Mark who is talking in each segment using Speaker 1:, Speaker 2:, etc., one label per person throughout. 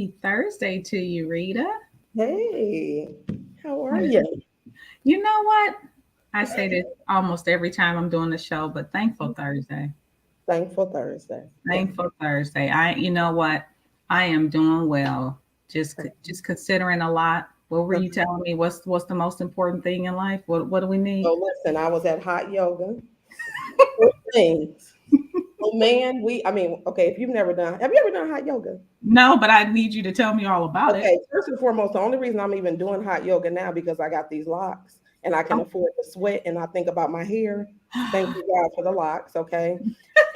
Speaker 1: Happy Thursday to you, Rita.
Speaker 2: Hey, how are you?
Speaker 1: You know what? I say this almost every time I'm doing the show, but thankful Thursday.
Speaker 2: Thankful Thursday. Yeah.
Speaker 1: Thankful Thursday. You know what? I am doing well. Just considering a lot. What were you telling me? What's the most important thing in life? What do we need?
Speaker 2: So listen, I was at hot yoga. Four things. Oh man, okay, if you've never done, have you ever done hot yoga?
Speaker 1: No, but I need you to tell me all about it.
Speaker 2: Okay, first and foremost, the only reason I'm even doing hot yoga now because I got these locks and I can
Speaker 1: Oh.
Speaker 2: afford to sweat and I think about my hair. Thank you God for the locks, okay?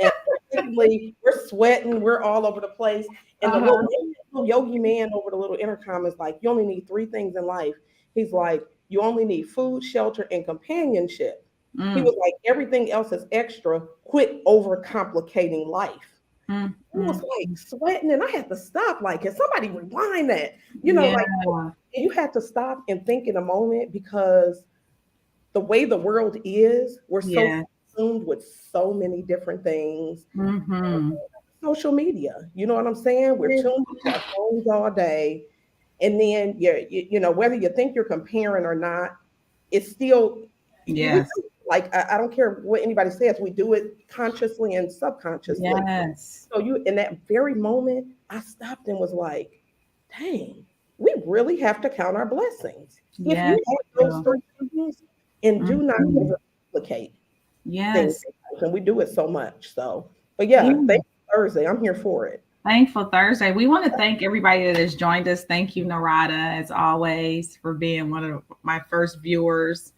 Speaker 2: And particularly, we're sweating, we're all over the place. And the
Speaker 1: Uh-huh.
Speaker 2: little yogi man over the little intercom is like, you only need three things in life. He's like, you only need food, shelter, and companionship. He
Speaker 1: Mm,
Speaker 2: was like, everything else is extra. Quit overcomplicating life.
Speaker 1: mm,
Speaker 2: I was
Speaker 1: mm.
Speaker 2: like sweating and I had to stop. Like, can somebody rewind that?
Speaker 1: Yeah.
Speaker 2: Like you had to stop and think in a moment because the way the world is, we're so
Speaker 1: Yeah.
Speaker 2: consumed with so many different things.
Speaker 1: Mm-hmm.
Speaker 2: Social media, you know what I'm saying? We're tuned to our phones all day. And then whether you think you're comparing or not, it's still we
Speaker 1: Yes.
Speaker 2: like I don't care what anybody says, we do it consciously and subconsciously.
Speaker 1: Yes.
Speaker 2: So you in that very moment, I stopped and was like, dang, we really have to count our blessings. If
Speaker 1: Yes.
Speaker 2: you have those three things and do not
Speaker 1: Mhm.
Speaker 2: overcomplicate things,
Speaker 1: Yes.
Speaker 2: and we do it so much. So, but
Speaker 1: Yeah.
Speaker 2: yeah, thank you, Thursday. I'm here for it.
Speaker 1: Thankful Thursday. We want to thank everybody that has joined us. Thank you, Narada, as always, for being one of my first viewers.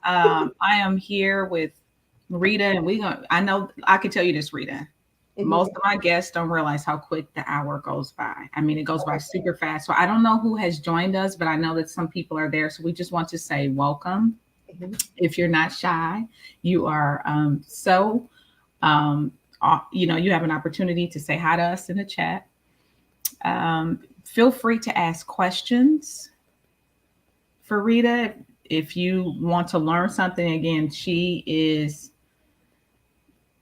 Speaker 1: I am here with Rita, and I know I can tell you this, Rita. Most
Speaker 2: Mhm.
Speaker 1: of my guests don't realize how quick the hour goes by. I mean, it goes by super fast. So I don't know who has joined us, but I know that some people are there. So we just want to say welcome.
Speaker 2: Mhm.
Speaker 1: If you're not shy, you are you have an opportunity to say hi to us in the chat. Feel free to ask questions for Rita if you want to learn something. Again, she is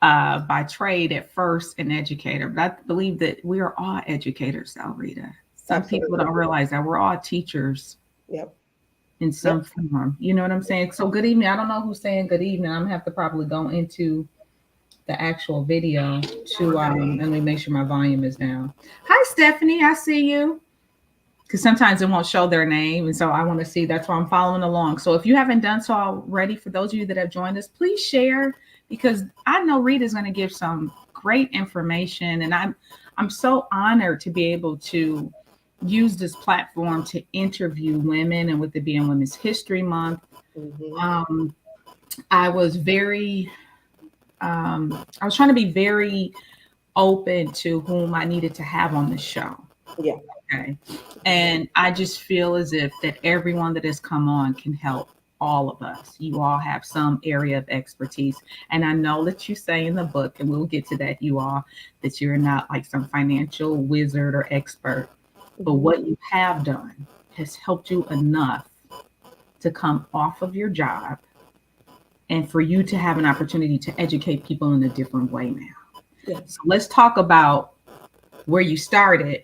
Speaker 1: by trade at first an educator, but I believe that we are all educators, though, Rita. Some people
Speaker 2: Absolutely.
Speaker 1: don't realize that we're all teachers
Speaker 2: Yep.
Speaker 1: in
Speaker 2: Yep.
Speaker 1: some form. You know what I'm saying? So, good evening. I don't know who's saying good evening. I'm gonna have to probably go into the actual video to let me make sure my volume is down. Hi, Stephanie. I see you. Because sometimes it won't show their name, and so I want to see. That's why I'm following along. So if you haven't done so already, for those of you that have joined us, please share, because I know Rita's going to give some great information, and I'm so honored to be able to use this platform to interview women, and with it being Women's History Month,
Speaker 2: Hmm.
Speaker 1: um, I was very I was trying to be very open to whom I needed to have on the show.
Speaker 2: Yeah.
Speaker 1: Okay. And I just feel as if that everyone that has come on can help all of us. You all have some area of expertise. And I know that you say in the book, and we'll get to that, you all, that you're not like some financial wizard or expert. But
Speaker 2: Hmm.
Speaker 1: what you have done has helped you enough to come off of your job and for you to have an opportunity to educate people in a different way now.
Speaker 2: Yes.
Speaker 1: So let's talk about where you started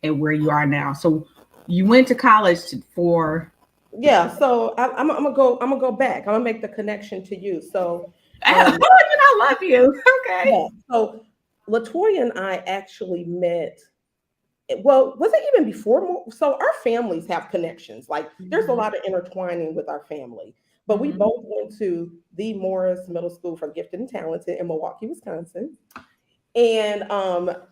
Speaker 1: and where you are now. So you went to college for
Speaker 2: Yeah. So I'm gonna go. I'm gonna go back. I'm gonna make the connection to you. So, um,
Speaker 1: I love you. Okay.
Speaker 2: yeah. So Latoya and I actually met. Well, was it even before? So our families have connections. Like there's a
Speaker 1: Mhm,
Speaker 2: lot of intertwining with our family. But we
Speaker 1: mhm,
Speaker 2: both went to the Morris Middle School for Gifted and Talented in Milwaukee, Wisconsin. And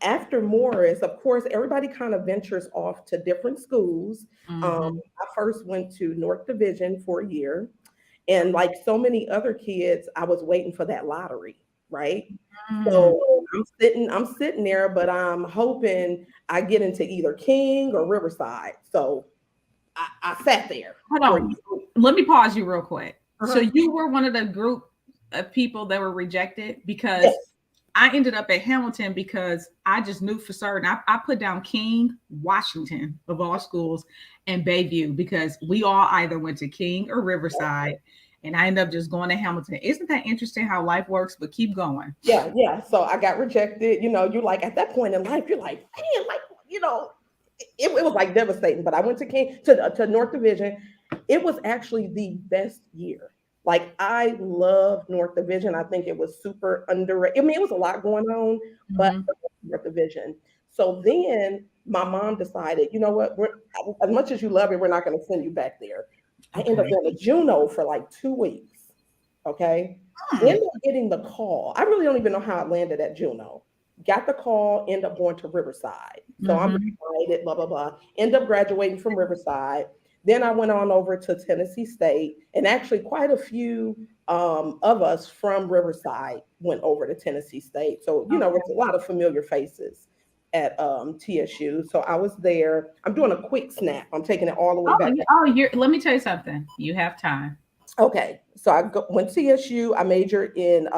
Speaker 2: after Morris, of course, everybody kind of ventures off to different schools.
Speaker 1: mhm,
Speaker 2: I first went to North Division for a year. And like so many other kids, I was waiting for that lottery, right?
Speaker 1: mm.
Speaker 2: So I'm sitting there, but I'm hoping I get into either King or Riverside. So I sat there
Speaker 1: Hold
Speaker 2: for a
Speaker 1: on.
Speaker 2: year.
Speaker 1: Let me pause you real quick. So
Speaker 2: Uh-huh.
Speaker 1: you were one of the group of people that were rejected because
Speaker 2: Yes.
Speaker 1: I ended up at Hamilton because I just knew for certain. I put down King, Washington of all schools, and Bayview because we all either went to King or Riverside. And I ended up just going to Hamilton. Isn't that interesting how life works? But keep going.
Speaker 2: Yeah, yeah. So I got rejected. You're like at that point in life, you're like, man, like, it was like devastating. But I went to North Division. It was actually the best year. Like I love North Division. I think it was super underrated. I mean, it was a lot going on, but
Speaker 1: Mhm.
Speaker 2: North Division. So then my mom decided, you know what? As much as you love it, we're not going to send you back there. I ended up
Speaker 1: Okay.
Speaker 2: going to Juneau for like 2 weeks. Okay.
Speaker 1: Hmm.
Speaker 2: Ended up getting the call. I really don't even know how I landed at Juneau. Got the call, end up going to Riverside. So I'm
Speaker 1: Mhm.
Speaker 2: excited, blah, blah, blah. End up graduating from Riverside. Then I went on over to Tennessee State, and actually quite a few of us from Riverside went over to Tennessee State. So, it's a
Speaker 1: Okay.
Speaker 2: lot of familiar faces at TSU. So I was there. I'm doing a quick snap. I'm taking it all the way
Speaker 1: Oh,
Speaker 2: back.
Speaker 1: let me tell you something. You have time.
Speaker 2: Okay, so went to TSU. I majored in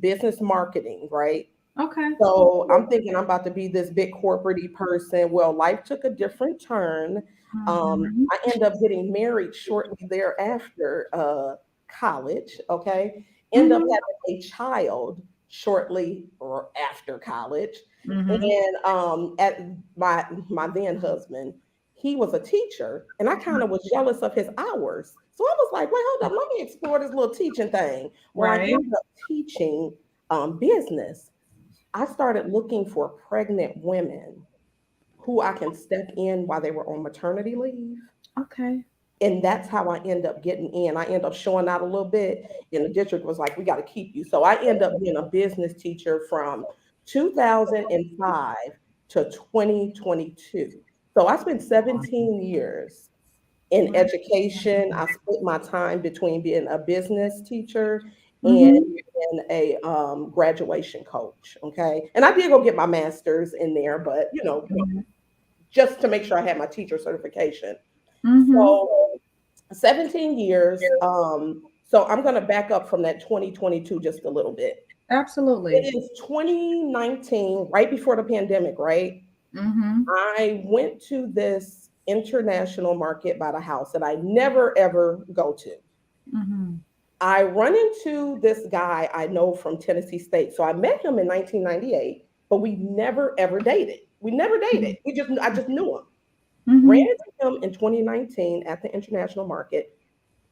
Speaker 2: business marketing, right?
Speaker 1: Okay.
Speaker 2: So I'm thinking I'm about to be this big corporate person. Well, life took a different turn.
Speaker 1: Mhm.
Speaker 2: I ended up getting married shortly thereafter college. Okay, end up
Speaker 1: Mhm.
Speaker 2: having a child shortly or after college,
Speaker 1: Mhm.
Speaker 2: and at my then husband, he was a teacher, and I kind of was jealous of his hours. So I was like, wait, hold up, let me explore this little teaching thing. Well, I
Speaker 1: Right.
Speaker 2: ended up teaching business. I started looking for pregnant women who I can step in while they were on maternity leave.
Speaker 1: Okay.
Speaker 2: And that's how I end up getting in. I end up showing out a little bit, and the district was like, we got to keep you. So I end up being a business teacher from 2005 to 2022. So I spent 17 years in education. I split my time between being a business teacher and
Speaker 1: Mhm.
Speaker 2: being a graduation coach. Okay. And I did go get my master's in there, but
Speaker 1: Mhm.
Speaker 2: just to make sure I had my teacher certification.
Speaker 1: Mhm.
Speaker 2: So 17 years. So I'm going to back up from that 2022 just a little bit.
Speaker 1: Absolutely.
Speaker 2: It is 2019, right before the pandemic, right?
Speaker 1: Mhm.
Speaker 2: I went to this international market by the house that I never ever go to.
Speaker 1: Mhm.
Speaker 2: I run into this guy I know from Tennessee State. So I met him in 1998, but we never ever dated. We never dated. I just knew him. Ran
Speaker 1: Mhm.
Speaker 2: into him in 2019 at the international market.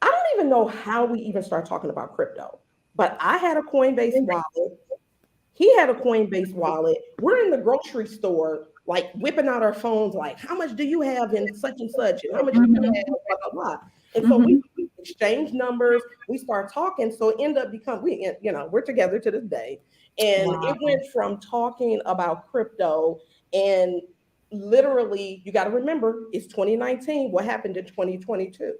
Speaker 2: I don't even know how we even started talking about crypto, but I had a Coinbase wallet. He had a Coinbase wallet. We're in the grocery store, like whipping out our phones, like, how much do you have in such and such? And how much do you
Speaker 1: Mhm.
Speaker 2: have? Blah, blah, blah. And so we
Speaker 1: Mhm.
Speaker 2: exchange numbers, we start talking. So it ended up we're together to this day. And it
Speaker 1: Wow.
Speaker 2: went from talking about crypto and literally, you got to remember, it's 2019. What happened in 2022?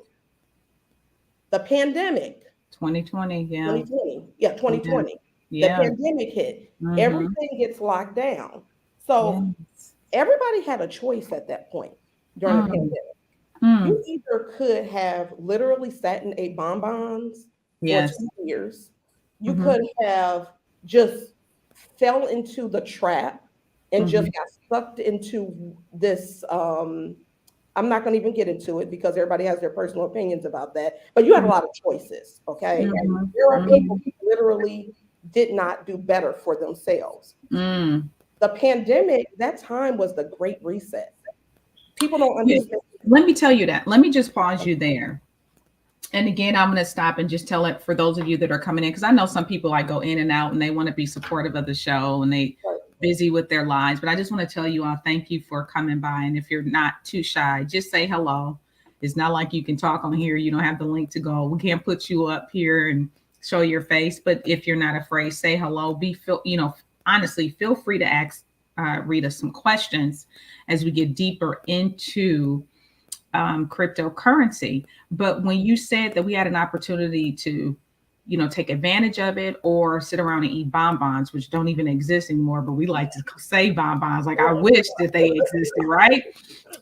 Speaker 2: The pandemic.
Speaker 1: 2020. Yeah.
Speaker 2: 2020. Yeah,
Speaker 1: Yeah.
Speaker 2: 2020. The
Speaker 1: Yeah.
Speaker 2: pandemic hit.
Speaker 1: Mhm.
Speaker 2: Everything gets locked down. So
Speaker 1: Yes.
Speaker 2: everybody had a choice at that point during the
Speaker 1: Mm.
Speaker 2: pandemic. You
Speaker 1: Mm.
Speaker 2: either could have literally sat and ate bonbons for
Speaker 1: Yes.
Speaker 2: 2 years. You
Speaker 1: Mhm.
Speaker 2: could have just fell into the trap and just
Speaker 1: Mhm.
Speaker 2: got sucked into this. I'm not going to even get into it because everybody has their personal opinions about that. But you had a
Speaker 1: Mhm.
Speaker 2: lot of choices. Okay,
Speaker 1: Mhm.
Speaker 2: there are people
Speaker 1: Mhm.
Speaker 2: who literally did not do better for themselves.
Speaker 1: Mm.
Speaker 2: The pandemic, that time was the great reset. People don't
Speaker 1: Yeah.
Speaker 2: understand.
Speaker 1: Let me tell you that. Let me just pause you there. And again, I'm going to stop and just tell it for those of you that are coming in, because I know some people like go in and out and they want to be supportive of the show and they busy with their lives. But I just want to tell you all, thank you for coming by. And if you're not too shy, just say hello. It's not like you can talk on here. You don't have the link to go. We can't put you up here and show your face. But if you're not afraid, say hello. Honestly, feel free to ask Rita some questions as we get deeper into cryptocurrency. But when you said that we had an opportunity to, take advantage of it or sit around and eat bonbons, which don't even exist anymore, but we like to say bonbons. Like I wish that they existed, right?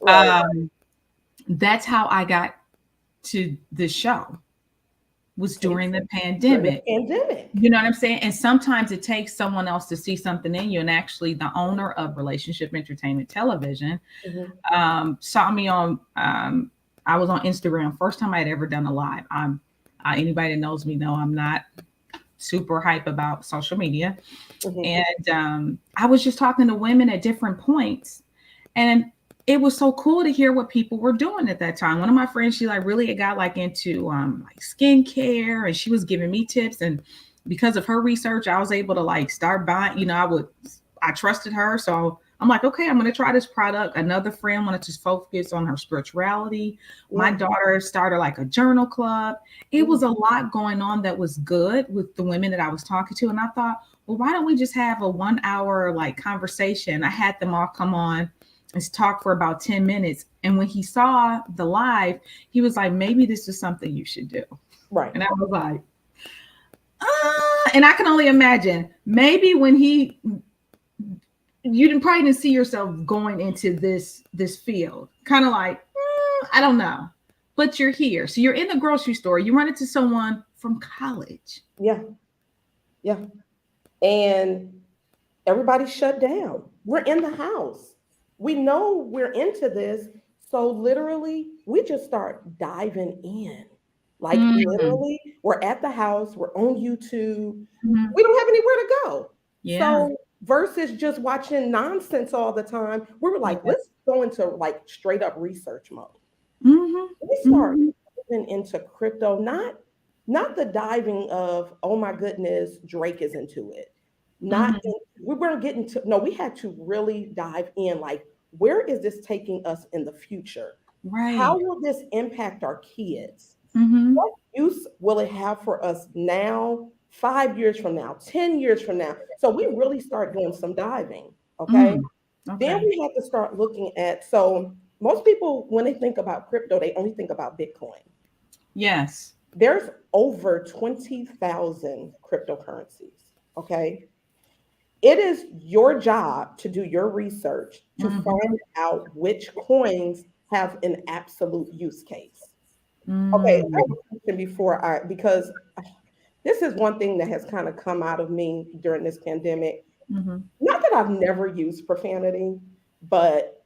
Speaker 2: Right.
Speaker 1: Um, that's how I got to the show was
Speaker 2: Okay.
Speaker 1: during the
Speaker 2: During the
Speaker 1: pandemic.
Speaker 2: pandemic.
Speaker 1: You know what I'm saying? And sometimes it takes someone else to see something in you. And actually, the owner of Relationship Entertainment Television
Speaker 2: Mhm.
Speaker 1: saw me on I was on Instagram. First time I had ever done a live. Anybody that knows me know I'm not super hype about social media.
Speaker 2: Mhm.
Speaker 1: And I was just talking to women at different points. And it was so cool to hear what people were doing at that time. One of my friends, she like really got like into like skincare, and she was giving me tips. And because of her research, I was able to like start buying. I trusted her, so I'm like, okay, I'm gonna try this product. Another friend wanted to focus on her spirituality. My
Speaker 2: Yeah.
Speaker 1: daughter started like a journal club. It was
Speaker 2: Mm.
Speaker 1: a lot going on that was good with the women that I was talking to, and I thought, well, why don't we just have a 1 hour like conversation? I had them all come on and talk for about 10 minutes. And when he saw the live, he was like, maybe this is something you should do.
Speaker 2: Right.
Speaker 1: And I was like, and I can only imagine maybe when you didn't probably didn't see yourself going into this field, kind of like, I don't know, but you're here. So you're in the grocery store, you run into someone from college.
Speaker 2: Yeah. Yeah. And everybody shut down. We're in the house. We know we're into this. So literally, we just start diving in. Like
Speaker 1: Mm-hmm.
Speaker 2: literally, we're at the house, we're on YouTube.
Speaker 1: Mm-hmm.
Speaker 2: We don't have anywhere to go.
Speaker 1: Yeah.
Speaker 2: So versus just watching nonsense all the time, we were like,
Speaker 1: Yeah.
Speaker 2: let's go into like straight up research mode. We
Speaker 1: Mm-hmm.
Speaker 2: start
Speaker 1: Mm-hmm.
Speaker 2: diving into crypto, not the diving of, oh my goodness, Drake is into it. Not
Speaker 1: Mm-hmm.
Speaker 2: we weren't getting to no, we had to really dive in like where is this taking us in the future? How
Speaker 1: Right.
Speaker 2: will this impact our kids?
Speaker 1: Mm-hmm.
Speaker 2: What use will it have for us now, 5 years from now, 10 years from now? So we really start doing some diving. Okay.
Speaker 1: Mm.
Speaker 2: Then
Speaker 1: Okay.
Speaker 2: we have to start looking at, so most people, when they think about crypto, they only think about Bitcoin.
Speaker 1: Yes.
Speaker 2: There's over 20,000 cryptocurrencies. Okay. It is your job to do your research to
Speaker 1: Mm-hmm.
Speaker 2: find out which coins have an absolute use case. Okay, I have
Speaker 1: Mm.
Speaker 2: a question before because this is one thing that has kind of come out of me during this pandemic.
Speaker 1: Mm-hmm.
Speaker 2: Not that I've never used profanity, but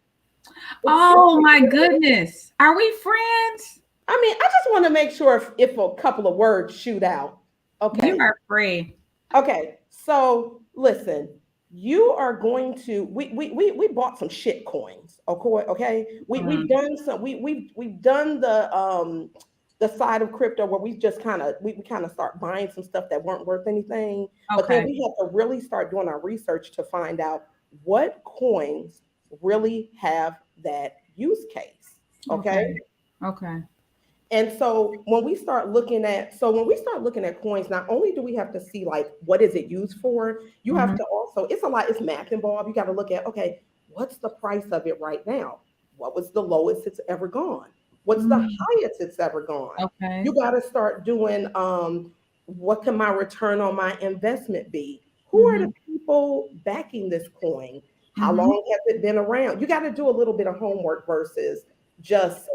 Speaker 2: it's
Speaker 1: Oh my goodness. Are we friends?
Speaker 2: I mean, I just want to make sure if a couple of words shoot out.
Speaker 1: You
Speaker 2: Okay.
Speaker 1: are free.
Speaker 2: Okay. So listen, you are going to we bought some shit coins. Okay. Okay. We've
Speaker 1: Mm.
Speaker 2: done some we've done the side of crypto where we just kind of we kind of start buying some stuff that weren't worth anything. But then
Speaker 1: Okay.
Speaker 2: we have to really start doing our research to find out what coins really have that use case. Okay.
Speaker 1: Okay. Okay.
Speaker 2: And so when we start looking at coins, not only do we have to see like what is it used for, you have
Speaker 1: Mm-hmm.
Speaker 2: to also, it's a lot, it's math involved. You got to look at, okay, what's the price of it right now? What was the lowest it's ever gone? What's the
Speaker 1: Mm.
Speaker 2: highest it's ever gone? You
Speaker 1: Okay.
Speaker 2: got to start doing what can my return on my investment be? Who are
Speaker 1: Mm-hmm.
Speaker 2: the people backing this coin? How
Speaker 1: Mm-hmm.
Speaker 2: long has it been around? You got to do a little bit of homework versus just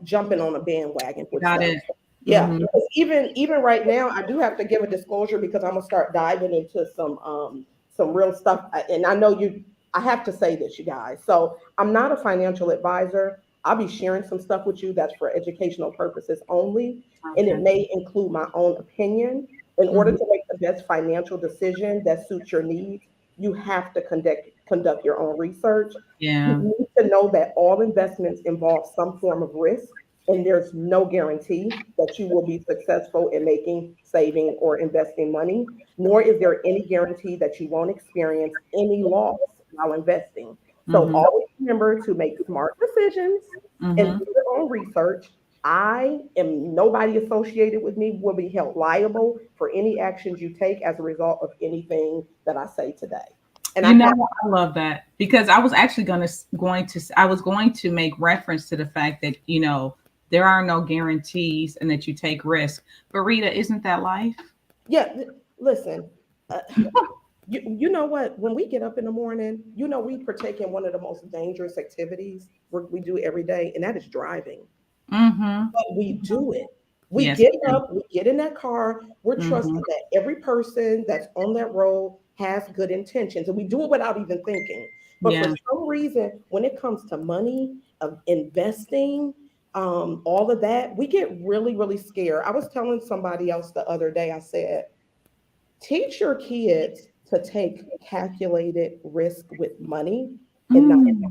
Speaker 2: jumping on a bandwagon for
Speaker 1: Got
Speaker 2: stuff.
Speaker 1: it.
Speaker 2: Yeah,
Speaker 1: Mm-hmm.
Speaker 2: because even right now, I do have to give a disclosure because I'm gonna start diving into some real stuff. And I know you. I have to say this, you guys. So I'm not a financial advisor. I'll be sharing some stuff with you that's for educational purposes only, and it
Speaker 1: Okay.
Speaker 2: may include my own opinion. In order
Speaker 1: Mm-hmm.
Speaker 2: to make the best financial decision that suits your needs, you have to conduct your own research. You
Speaker 1: Yeah.
Speaker 2: need to know that all investments involve some form of risk, and there's no guarantee that you will be successful in making, saving, or investing money, nor is there any guarantee that you won't experience any loss while investing. So
Speaker 1: Mm-hmm.
Speaker 2: always remember to make smart decisions and
Speaker 1: Mm-hmm.
Speaker 2: do your own research. I am nobody associated with me will be held liable for any actions you take as a result of anything that I say today. And I
Speaker 1: You
Speaker 2: have
Speaker 1: know, I love that because I was actually I was going to make reference to the fact that there are no guarantees and that you take risk. But Rita, isn't that life?
Speaker 2: yeah, listen. Uh, you know what? When we get up in the morning, we partake in one of the most dangerous activities we do every day, and that is driving.
Speaker 1: Mm-hmm.
Speaker 2: But we do it. We
Speaker 1: Yes,
Speaker 2: get
Speaker 1: we do.
Speaker 2: up, we get in that car, we're
Speaker 1: Mm-hmm.
Speaker 2: trusting that every person that's on that road has good intentions, and we do it without even thinking. But for
Speaker 1: Yeah.
Speaker 2: some reason, when it comes to money, of investing, all of that, we get really, really scared. I was telling somebody else the other day, I said, teach your kids to take calculated risk with money and not.
Speaker 1: Mm.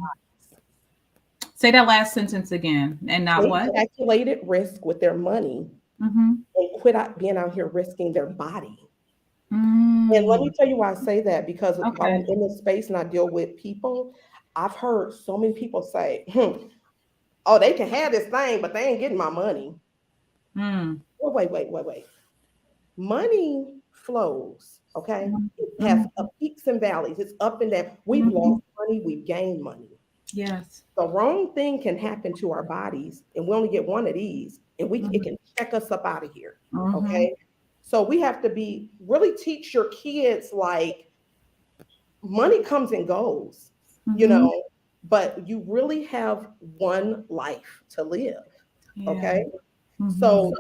Speaker 1: Say that last sentence again. And not
Speaker 2: They
Speaker 1: what?
Speaker 2: calculated risk with their money
Speaker 1: Mm-hmm.
Speaker 2: and quit out being out here risking their body. And let me
Speaker 1: Mm.
Speaker 2: tell you why I say that, because while I'm
Speaker 1: Okay.
Speaker 2: in this space and I deal with people, I've heard so many people say, oh, they can have this thing, but they ain't getting my money.
Speaker 1: Mm.
Speaker 2: Well, wait. Money flows, okay? It has
Speaker 1: Mm-hmm.
Speaker 2: peaks and valleys. It's up and down. We've
Speaker 1: Mm-hmm.
Speaker 2: lost money, we've gained money.
Speaker 1: Yes.
Speaker 2: The wrong thing can happen to our bodies, and we only get one of these, and it can check us up out of here.
Speaker 1: Mm-hmm.
Speaker 2: Okay. So we have to be really teach your kids like money comes and goes, you
Speaker 1: Mm-hmm.
Speaker 2: know, but you really have one life to live.
Speaker 1: Yeah.
Speaker 2: Okay.
Speaker 1: Mm-hmm.
Speaker 2: So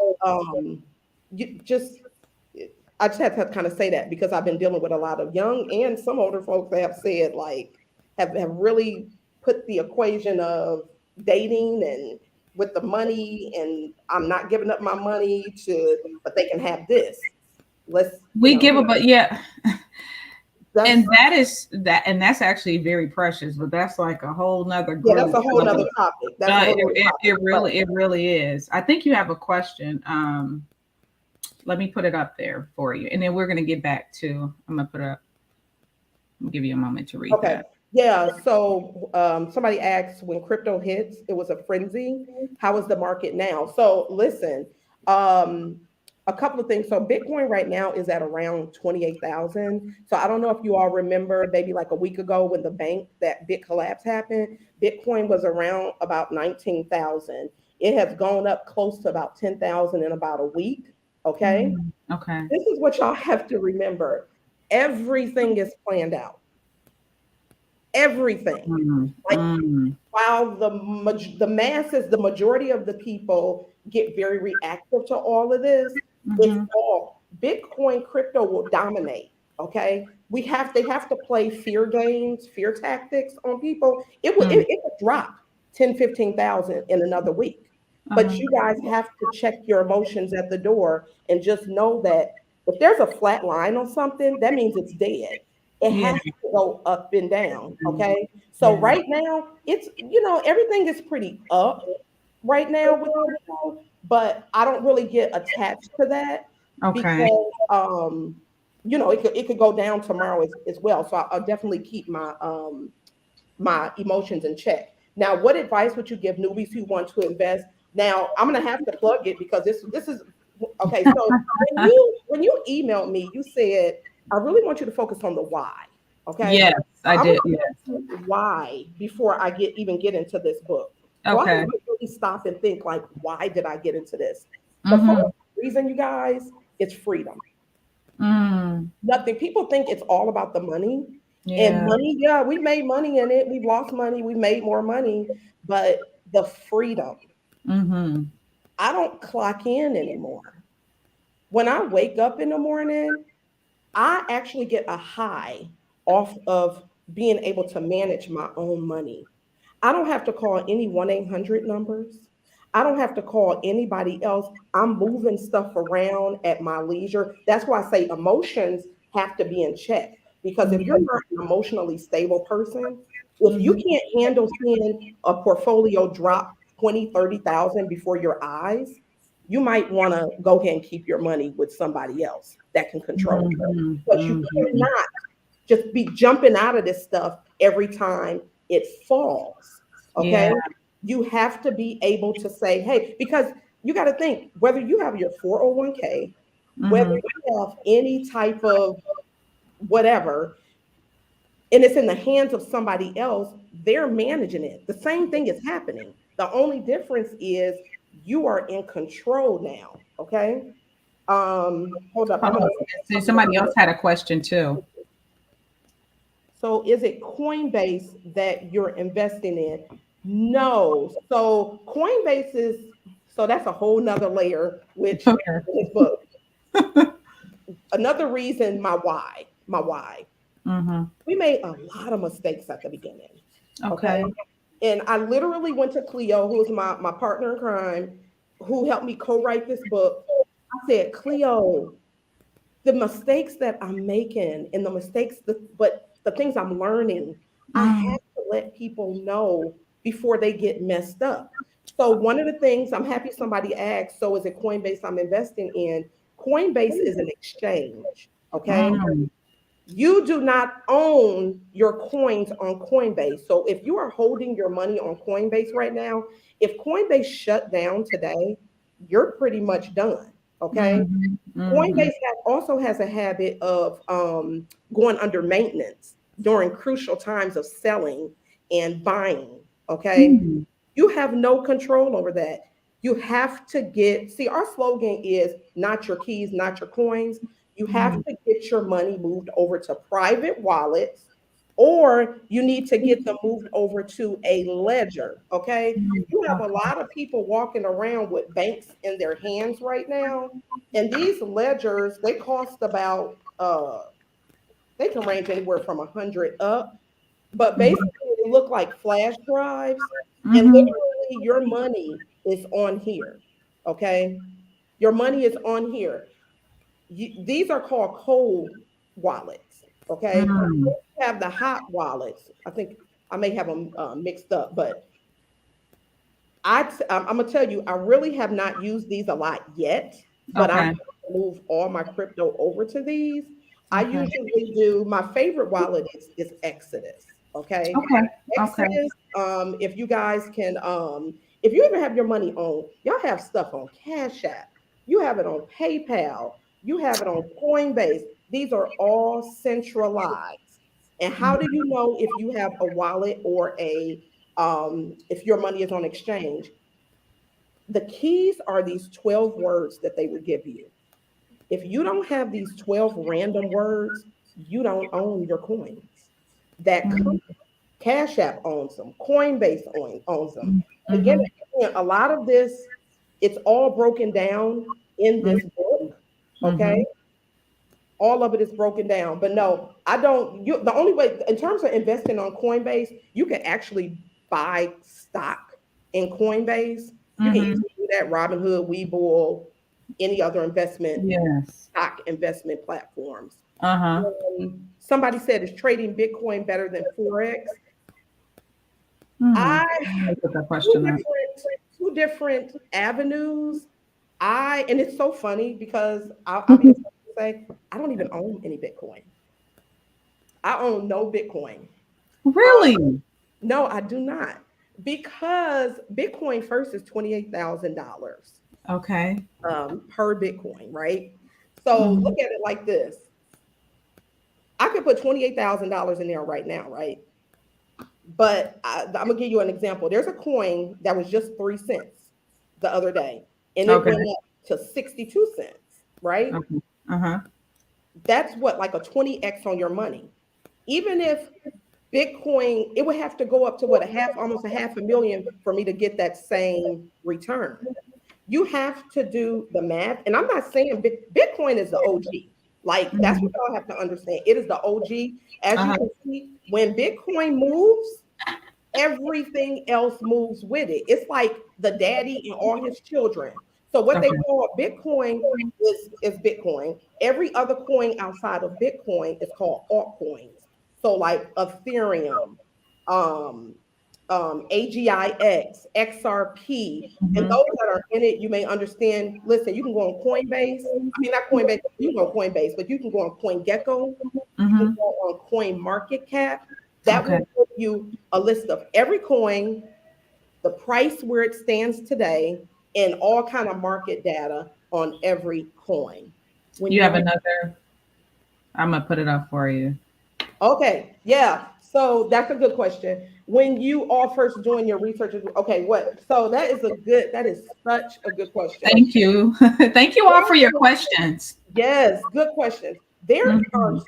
Speaker 2: you just I just have to kind of say that because I've been dealing with a lot of young and some older folks that have said like have really put the equation of dating and with the money, and I'm not giving up my money to, but they can have this. Let's,
Speaker 1: We give a but yeah, and
Speaker 2: that's
Speaker 1: and that's actually very precious, but that's like a whole nother
Speaker 2: yeah, that's
Speaker 1: group.
Speaker 2: a whole nother topic. That's a whole nother topic. But
Speaker 1: It really is. I think you have a question. Let me put it up there for you, and then we're gonna get back to. I'm gonna put it up. I'll give you a moment to read
Speaker 2: okay.
Speaker 1: that.
Speaker 2: Yeah. So somebody asked, when crypto hits, it was a frenzy. How is the market now? So listen, um, a couple of things. So Bitcoin right now is at around 28,000. So I don't know if you all remember maybe like a week ago when the bank that big collapse happened, Bitcoin was around about 19,000. It has gone up close to about 10,000 in about a week. Okay.
Speaker 1: Mm, okay.
Speaker 2: This is what y'all have to remember. Everything is planned out. Everything.
Speaker 1: Mm,
Speaker 2: Like
Speaker 1: mm,
Speaker 2: while the masses, the majority of the people get very reactive to all of this, it's
Speaker 1: mm-hmm,
Speaker 2: all Bitcoin, crypto will dominate. Okay, they have to play fear games, fear tactics on people.
Speaker 1: mm,
Speaker 2: It would drop 10, 15,000 in another week. But
Speaker 1: uh-huh.
Speaker 2: you guys have to check your emotions at the door and just know that if there's a flat line on something, that means it's dead. It
Speaker 1: Yeah.
Speaker 2: has to go up and down. Okay. So
Speaker 1: Yeah.
Speaker 2: right now, it's, everything is pretty up right now with crypto, but I don't really get attached to that
Speaker 1: Okay.
Speaker 2: because it could go down tomorrow as well. So I'll definitely keep my emotions in check. Now, what advice would you give newbies who want to invest? Now, I'm gonna have to plug it because this is okay. So when you emailed me, you said I really want you to focus on the why. Okay,
Speaker 1: Yes,
Speaker 2: so
Speaker 1: I
Speaker 2: I'm
Speaker 1: did.
Speaker 2: gonna
Speaker 1: Yes.
Speaker 2: ask you why before I even get into this book. So I had
Speaker 1: Okay.
Speaker 2: to really stop and think like, why did I get into this? The first
Speaker 1: Mm-hmm.
Speaker 2: reason, you guys, is freedom.
Speaker 1: Mm,
Speaker 2: Nothing. People think it's all about the money. And
Speaker 1: yeah.
Speaker 2: money, yeah, we've made money in it. We've lost money. We've made more money. But the freedom,
Speaker 1: Mm-hmm.
Speaker 2: I don't clock in anymore. When I wake up in the morning, I actually get a high off of being able to manage my own money. I don't have to call any 1-800 numbers. I don't have to call anybody else. I'm moving stuff around at my leisure. That's why I say emotions have to be in check. Because if you're not an emotionally stable person, if you
Speaker 1: Mm-hmm.
Speaker 2: can't handle seeing a portfolio drop 20, 30,000 before your eyes, you might want to go ahead and keep your money with somebody else that can control it.
Speaker 1: Mm-hmm.
Speaker 2: But you
Speaker 1: Mm-hmm.
Speaker 2: cannot just be jumping out of this stuff every time it falls. Okay.
Speaker 1: Yeah.
Speaker 2: You have to be able to say, hey, because you got to think whether you have your 401k, whether
Speaker 1: Mm-hmm.
Speaker 2: you have any type of whatever, and it's in the hands of somebody else, they're managing it. The same thing is happening. The only difference is you are in control now. Okay. Hold up. I'm
Speaker 1: Hold
Speaker 2: going
Speaker 1: on.
Speaker 2: to look at
Speaker 1: See,
Speaker 2: something.
Speaker 1: somebody else had a question too.
Speaker 2: So is it Coinbase that you're investing in? No. So Coinbase is, so that's a whole nother layer, which
Speaker 1: Okay.
Speaker 2: in this book, another reason my why.
Speaker 1: Mm-hmm.
Speaker 2: We made a lot of mistakes at the beginning. Okay.
Speaker 1: Okay.
Speaker 2: And I literally went to Cleo, who is my partner in crime, who helped me co-write this book. I said, Cleo, the mistakes that I'm making and the mistakes, but the things I'm learning, I
Speaker 1: Mm,
Speaker 2: have to let people know before they get messed up. So one of the things I'm happy somebody asked, so is it Coinbase I'm investing in? Coinbase is an exchange, okay?
Speaker 1: Mm,
Speaker 2: You do not own your coins on Coinbase. So if you are holding your money on Coinbase right now, if Coinbase shut down today, you're pretty much done, okay?
Speaker 1: mhm, mhm,
Speaker 2: Coinbase also has a habit of going under maintenance during crucial times of selling and buying. Okay.
Speaker 1: mhm,
Speaker 2: You have no control over that. You have to see, our slogan is not your keys, not your coins. You have
Speaker 1: mhm,
Speaker 2: to get your money moved over to private wallets, or you need to get them moved over to a ledger. Okay.
Speaker 1: mhm.
Speaker 2: You have a
Speaker 1: Okay.
Speaker 2: lot of people walking around with banks in their hands right now. And these ledgers, they cost about, they can range anywhere from 100 up, but basically
Speaker 1: Mhm,
Speaker 2: they look like flash drives, and
Speaker 1: mhm,
Speaker 2: literally your money is on here. Okay, your money is on here. These are called cold wallets. Okay,
Speaker 1: mm.
Speaker 2: you have the hot wallets. I think I may have them mixed up, but I'm gonna tell you, I really have not used these a lot yet, but I'm
Speaker 1: Okay.
Speaker 2: going to move all my crypto over to these. I
Speaker 1: Okay.
Speaker 2: usually do, my favorite wallet is Exodus. Okay.
Speaker 1: Okay. Okay.
Speaker 2: Exodus, if you guys can, if you ever have your money on, y'all have stuff on Cash App, you have it on PayPal, you have it on Coinbase. These are all centralized. And how do you know if you have a wallet or if your money is on exchange? The keys are these 12 words that they would give you. If you don't have these 12 random words, you don't own your coins. That
Speaker 1: Mhm,
Speaker 2: Cash App owns them, Coinbase owns them. Again,
Speaker 1: mhm,
Speaker 2: a lot of this, it's all broken down in
Speaker 1: mhm,
Speaker 2: this book. Okay.
Speaker 1: mhm.
Speaker 2: All of it is broken down. But no, I don't. The only way, in terms of investing on Coinbase, you can actually buy stock in Coinbase. You can
Speaker 1: Mhm.
Speaker 2: easily do that. Robinhood, Webull, any other investment
Speaker 1: Yes.
Speaker 2: stock investment platforms.
Speaker 1: Uh-huh.
Speaker 2: Somebody said, is trading Bitcoin better than Forex?
Speaker 1: Hmm.
Speaker 2: I
Speaker 1: Let me put that
Speaker 2: two
Speaker 1: question up.
Speaker 2: different avenues. And it's so funny because I'll be the first to say I don't even own any Bitcoin. I own no Bitcoin. Um,
Speaker 1: Really?
Speaker 2: no, I do not. Because Bitcoin first is $28,000
Speaker 1: Okay.
Speaker 2: per Bitcoin, right? So
Speaker 1: Mhm.
Speaker 2: look at it like this. I could put $28,000 in there right now, right? But I'm gonna give you an example. There's a coin that was just 3 cents the other day, and it
Speaker 1: Okay.
Speaker 2: went up to 62 cents, right?
Speaker 1: Okay. Uh-huh.
Speaker 2: That's what, like a 20x on your money. Even if Bitcoin, it would have to go up to what, almost a half a million for me to get that same return. You have to do the math. And I'm not saying Bitcoin is the OG. Like, that's
Speaker 1: Mhm.
Speaker 2: what y'all have to understand. It is the OG. As you
Speaker 1: Uh-huh.
Speaker 2: can see, when Bitcoin moves, everything else moves with it. It's like the daddy and all his children. So what they
Speaker 1: Okay.
Speaker 2: call Bitcoin is Bitcoin. Every other coin outside of Bitcoin is called altcoins. So like Ethereum, um, AGIX, XRP, and
Speaker 1: Mhm.
Speaker 2: those that are in it, you may understand. Listen, you can go on Coinbase. I mean, not Coinbase. You can go on Coinbase, but you can go on CoinGecko. You can
Speaker 1: Mhm.
Speaker 2: go on Coin Market Cap. That
Speaker 1: Okay.
Speaker 2: will give you a list of every coin, the price where it stands today, and all kind of market data on every coin. When
Speaker 1: You
Speaker 2: you
Speaker 1: have another. I'm gonna put it up for you.
Speaker 2: Okay, yeah. So that's a good question. When you all first join your research, okay, what? So that is such a good question.
Speaker 1: Thank you. Thank you all for your questions.
Speaker 2: Yes, good questions. There are
Speaker 1: Mhm.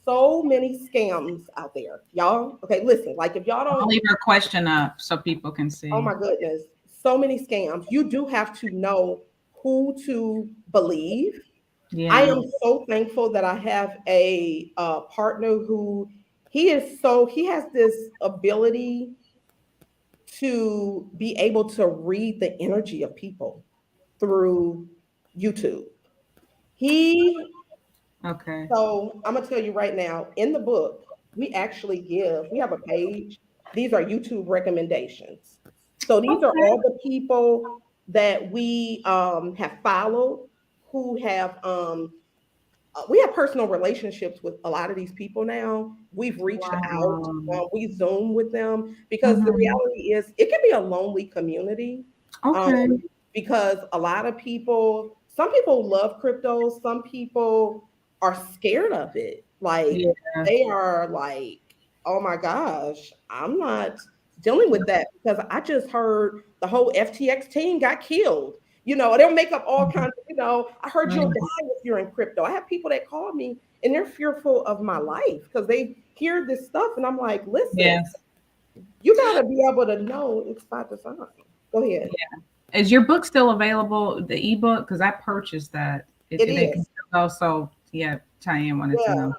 Speaker 2: so many scams out there, y'all. Okay, listen, like if y'all
Speaker 1: I'll
Speaker 2: don't,
Speaker 1: leave her question up so people can
Speaker 2: oh
Speaker 1: see.
Speaker 2: my goodness, so many scams. You do have to know who to believe. I
Speaker 1: Yeah.
Speaker 2: am so thankful that I have a partner who he has this ability to be able to read the energy of people through YouTube. He
Speaker 1: Okay.
Speaker 2: So I'm gonna tell you right now, in the book, we have a page. These are YouTube recommendations. So these are
Speaker 1: Okay.
Speaker 2: all the people that we have followed, who have we have personal relationships with a lot of these people now. We've reached out,
Speaker 1: Wow.
Speaker 2: we Zoom with them, because the
Speaker 1: Hmm.
Speaker 2: reality is it can be a lonely community. Um,
Speaker 1: Okay.
Speaker 2: because a lot of people, some people love crypto, some people are scared of it. Like
Speaker 1: Yeah.
Speaker 2: they are like, oh my gosh, I'm not dealing with that because I just heard the whole FTX team got killed. They'll make up all kinds of, I heard you'll
Speaker 1: Mhm.
Speaker 2: die if you're in crypto. I have people that call me and they're fearful of my life because they hear this stuff. And I'm like, listen,
Speaker 1: Yes.
Speaker 2: you got to be able to know it's by design. Go ahead.
Speaker 1: Is your book still available, the ebook? Because I purchased that.
Speaker 2: It
Speaker 1: They can
Speaker 2: is.
Speaker 1: still go. So yeah, Cheyenne wanted to
Speaker 2: Yeah.
Speaker 1: know.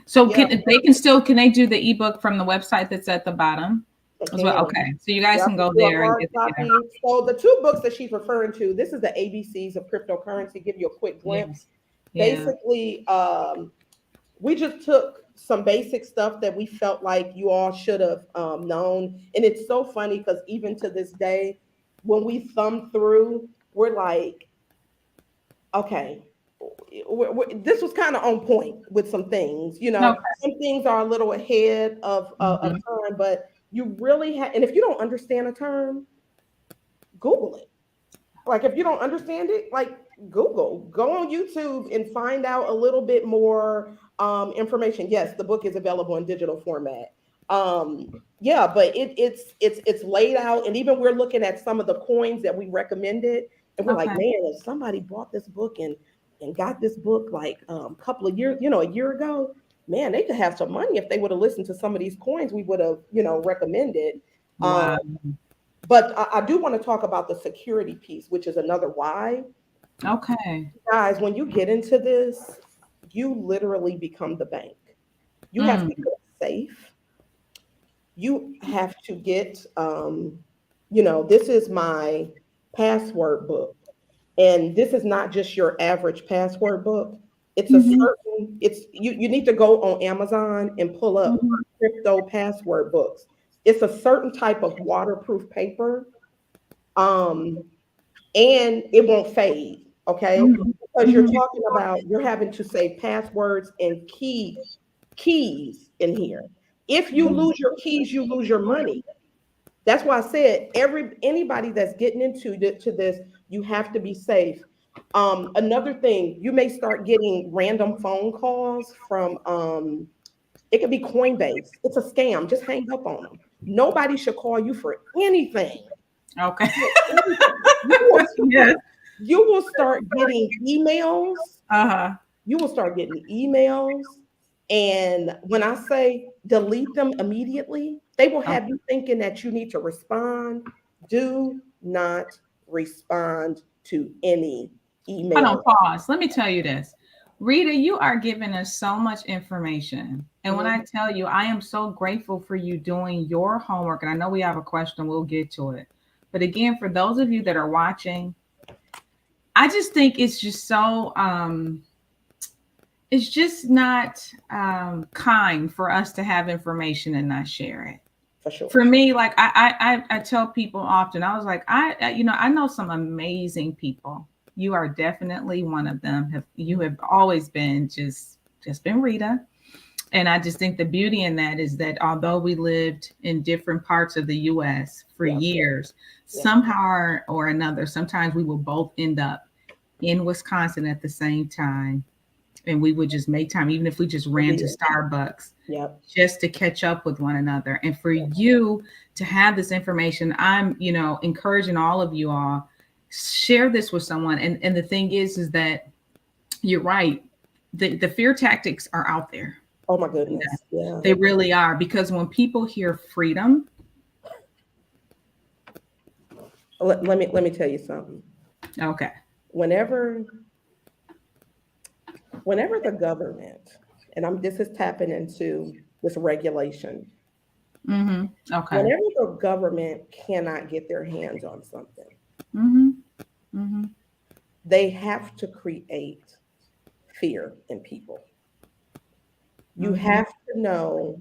Speaker 1: So
Speaker 2: Yeah.
Speaker 1: can they do the ebook from the website that's at the bottom
Speaker 2: They
Speaker 1: as well?
Speaker 2: can.
Speaker 1: Okay. So you guys
Speaker 2: Yep.
Speaker 1: can
Speaker 2: We
Speaker 1: go
Speaker 2: do a
Speaker 1: there and
Speaker 2: hard
Speaker 1: get the
Speaker 2: copy. So the two books that she's referring to, this is the ABCs of cryptocurrency. Give you a quick
Speaker 1: yeah.
Speaker 2: glimpse.
Speaker 1: Yeah.
Speaker 2: Basically, we just took some basic stuff that we felt like you all should have known. And it's so funny because even to this day, when we thumb through, we're like, okay, this was kind of on point with some things.
Speaker 1: Okay.
Speaker 2: Some things are a little ahead of a
Speaker 1: Mhm.
Speaker 2: time, but you really have, and if you don't understand a term, Google it. Like if you don't understand it, like go on YouTube and find out a little bit more information. Yes, the book is available in digital format. Yeah, but it's laid out, and even we're looking at some of the coins that we recommended, and we're like,
Speaker 1: Okay.
Speaker 2: man, if somebody bought this book and got this book like a couple of years, a year ago, man, they could have some money if they would have listened to some of these coins we would have, recommended. Um,
Speaker 1: Wow.
Speaker 2: but I do want to talk about the security piece, which is another why.
Speaker 1: Okay.
Speaker 2: Guys, when you get into this, you literally become the bank. You have to
Speaker 1: Mm.
Speaker 2: get safe. You have to get, this is my password book. And this is not just your average password book. It's a
Speaker 1: Hmm.
Speaker 2: certain, you need to go on Amazon and pull up
Speaker 1: Hmm.
Speaker 2: crypto password books. It's a certain type of waterproof paper. Um, and it won't fade. Okay,
Speaker 1: Hmm.
Speaker 2: because you're
Speaker 1: Hmm.
Speaker 2: talking about you're having to say passwords and keys in here. If you lose your keys, you lose your money. That's why I said anybody that's getting into to this, you have to be safe. Another thing, you may start getting random phone calls from it could be Coinbase. It's a scam. Just hang up on them. Nobody should call you for anything.
Speaker 1: Okay.
Speaker 2: You will
Speaker 1: Yes.
Speaker 2: you will start getting emails.
Speaker 1: Uh-huh.
Speaker 2: You will start getting emails. And when I say delete them immediately, they will
Speaker 1: Okay.
Speaker 2: have you thinking that you need to respond. Do not respond to any
Speaker 1: Hold on,
Speaker 2: email.
Speaker 1: pause. Let me tell you this. Rita, you are giving us so much information. And when I
Speaker 2: Mhm.
Speaker 1: tell you, I am so grateful for you doing your homework. And I know we have a question, we'll get to it. But again, for those of you that are watching, I just think it's just so it's just not kind for us to have information and not share it.
Speaker 2: For sure.
Speaker 1: For me, like I tell people often, I was like, I know some amazing people. You are definitely one of them. You have always been just been Rita. And I just think the beauty in that is that although we lived in different parts of the US for
Speaker 2: Yeah.
Speaker 1: years,
Speaker 2: Yeah.
Speaker 1: somehow or another, sometimes we will both end up in Wisconsin at the same time. And we would just make time, even if we just ran to Starbucks
Speaker 2: Yep.
Speaker 1: just to catch up with one another. And for you to have this information, I'm, encouraging all of you all, share this with someone. And the thing is that you're right. The fear tactics are out there.
Speaker 2: Oh my
Speaker 1: Yeah,
Speaker 2: goodness. Yeah.
Speaker 1: they really are. Because when people hear freedom,
Speaker 2: Let me tell you something.
Speaker 1: okay.
Speaker 2: Whenever whenever the government, and this is tapping into this regulation,
Speaker 1: Mm-hmm. Okay.
Speaker 2: whenever the government cannot get their hands on something,
Speaker 1: Mm-hmm. Mm-hmm.
Speaker 2: they have to create fear in people. You
Speaker 1: Mm-hmm.
Speaker 2: have to know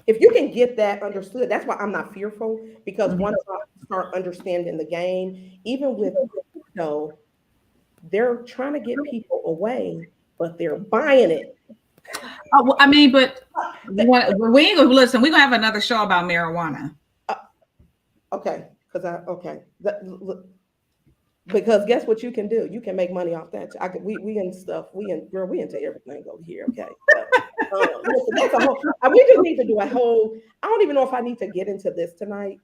Speaker 2: If you can get that understood, that's why I'm not fearful, because
Speaker 1: Mhm.
Speaker 2: once I start understanding the game, even with crypto, they're trying to get people away, but they're buying it.
Speaker 1: Oh, well, I mean, but
Speaker 2: Th-
Speaker 1: we ain't gonna listen. We're gonna have another show about marijuana.
Speaker 2: uh, okay, because because guess what you can do? You can make money off that. We in stuff. Girl, we into everything over here. Okay, so listen, that's a whole. We just need to do a whole. I don't even know if I need to get into this tonight.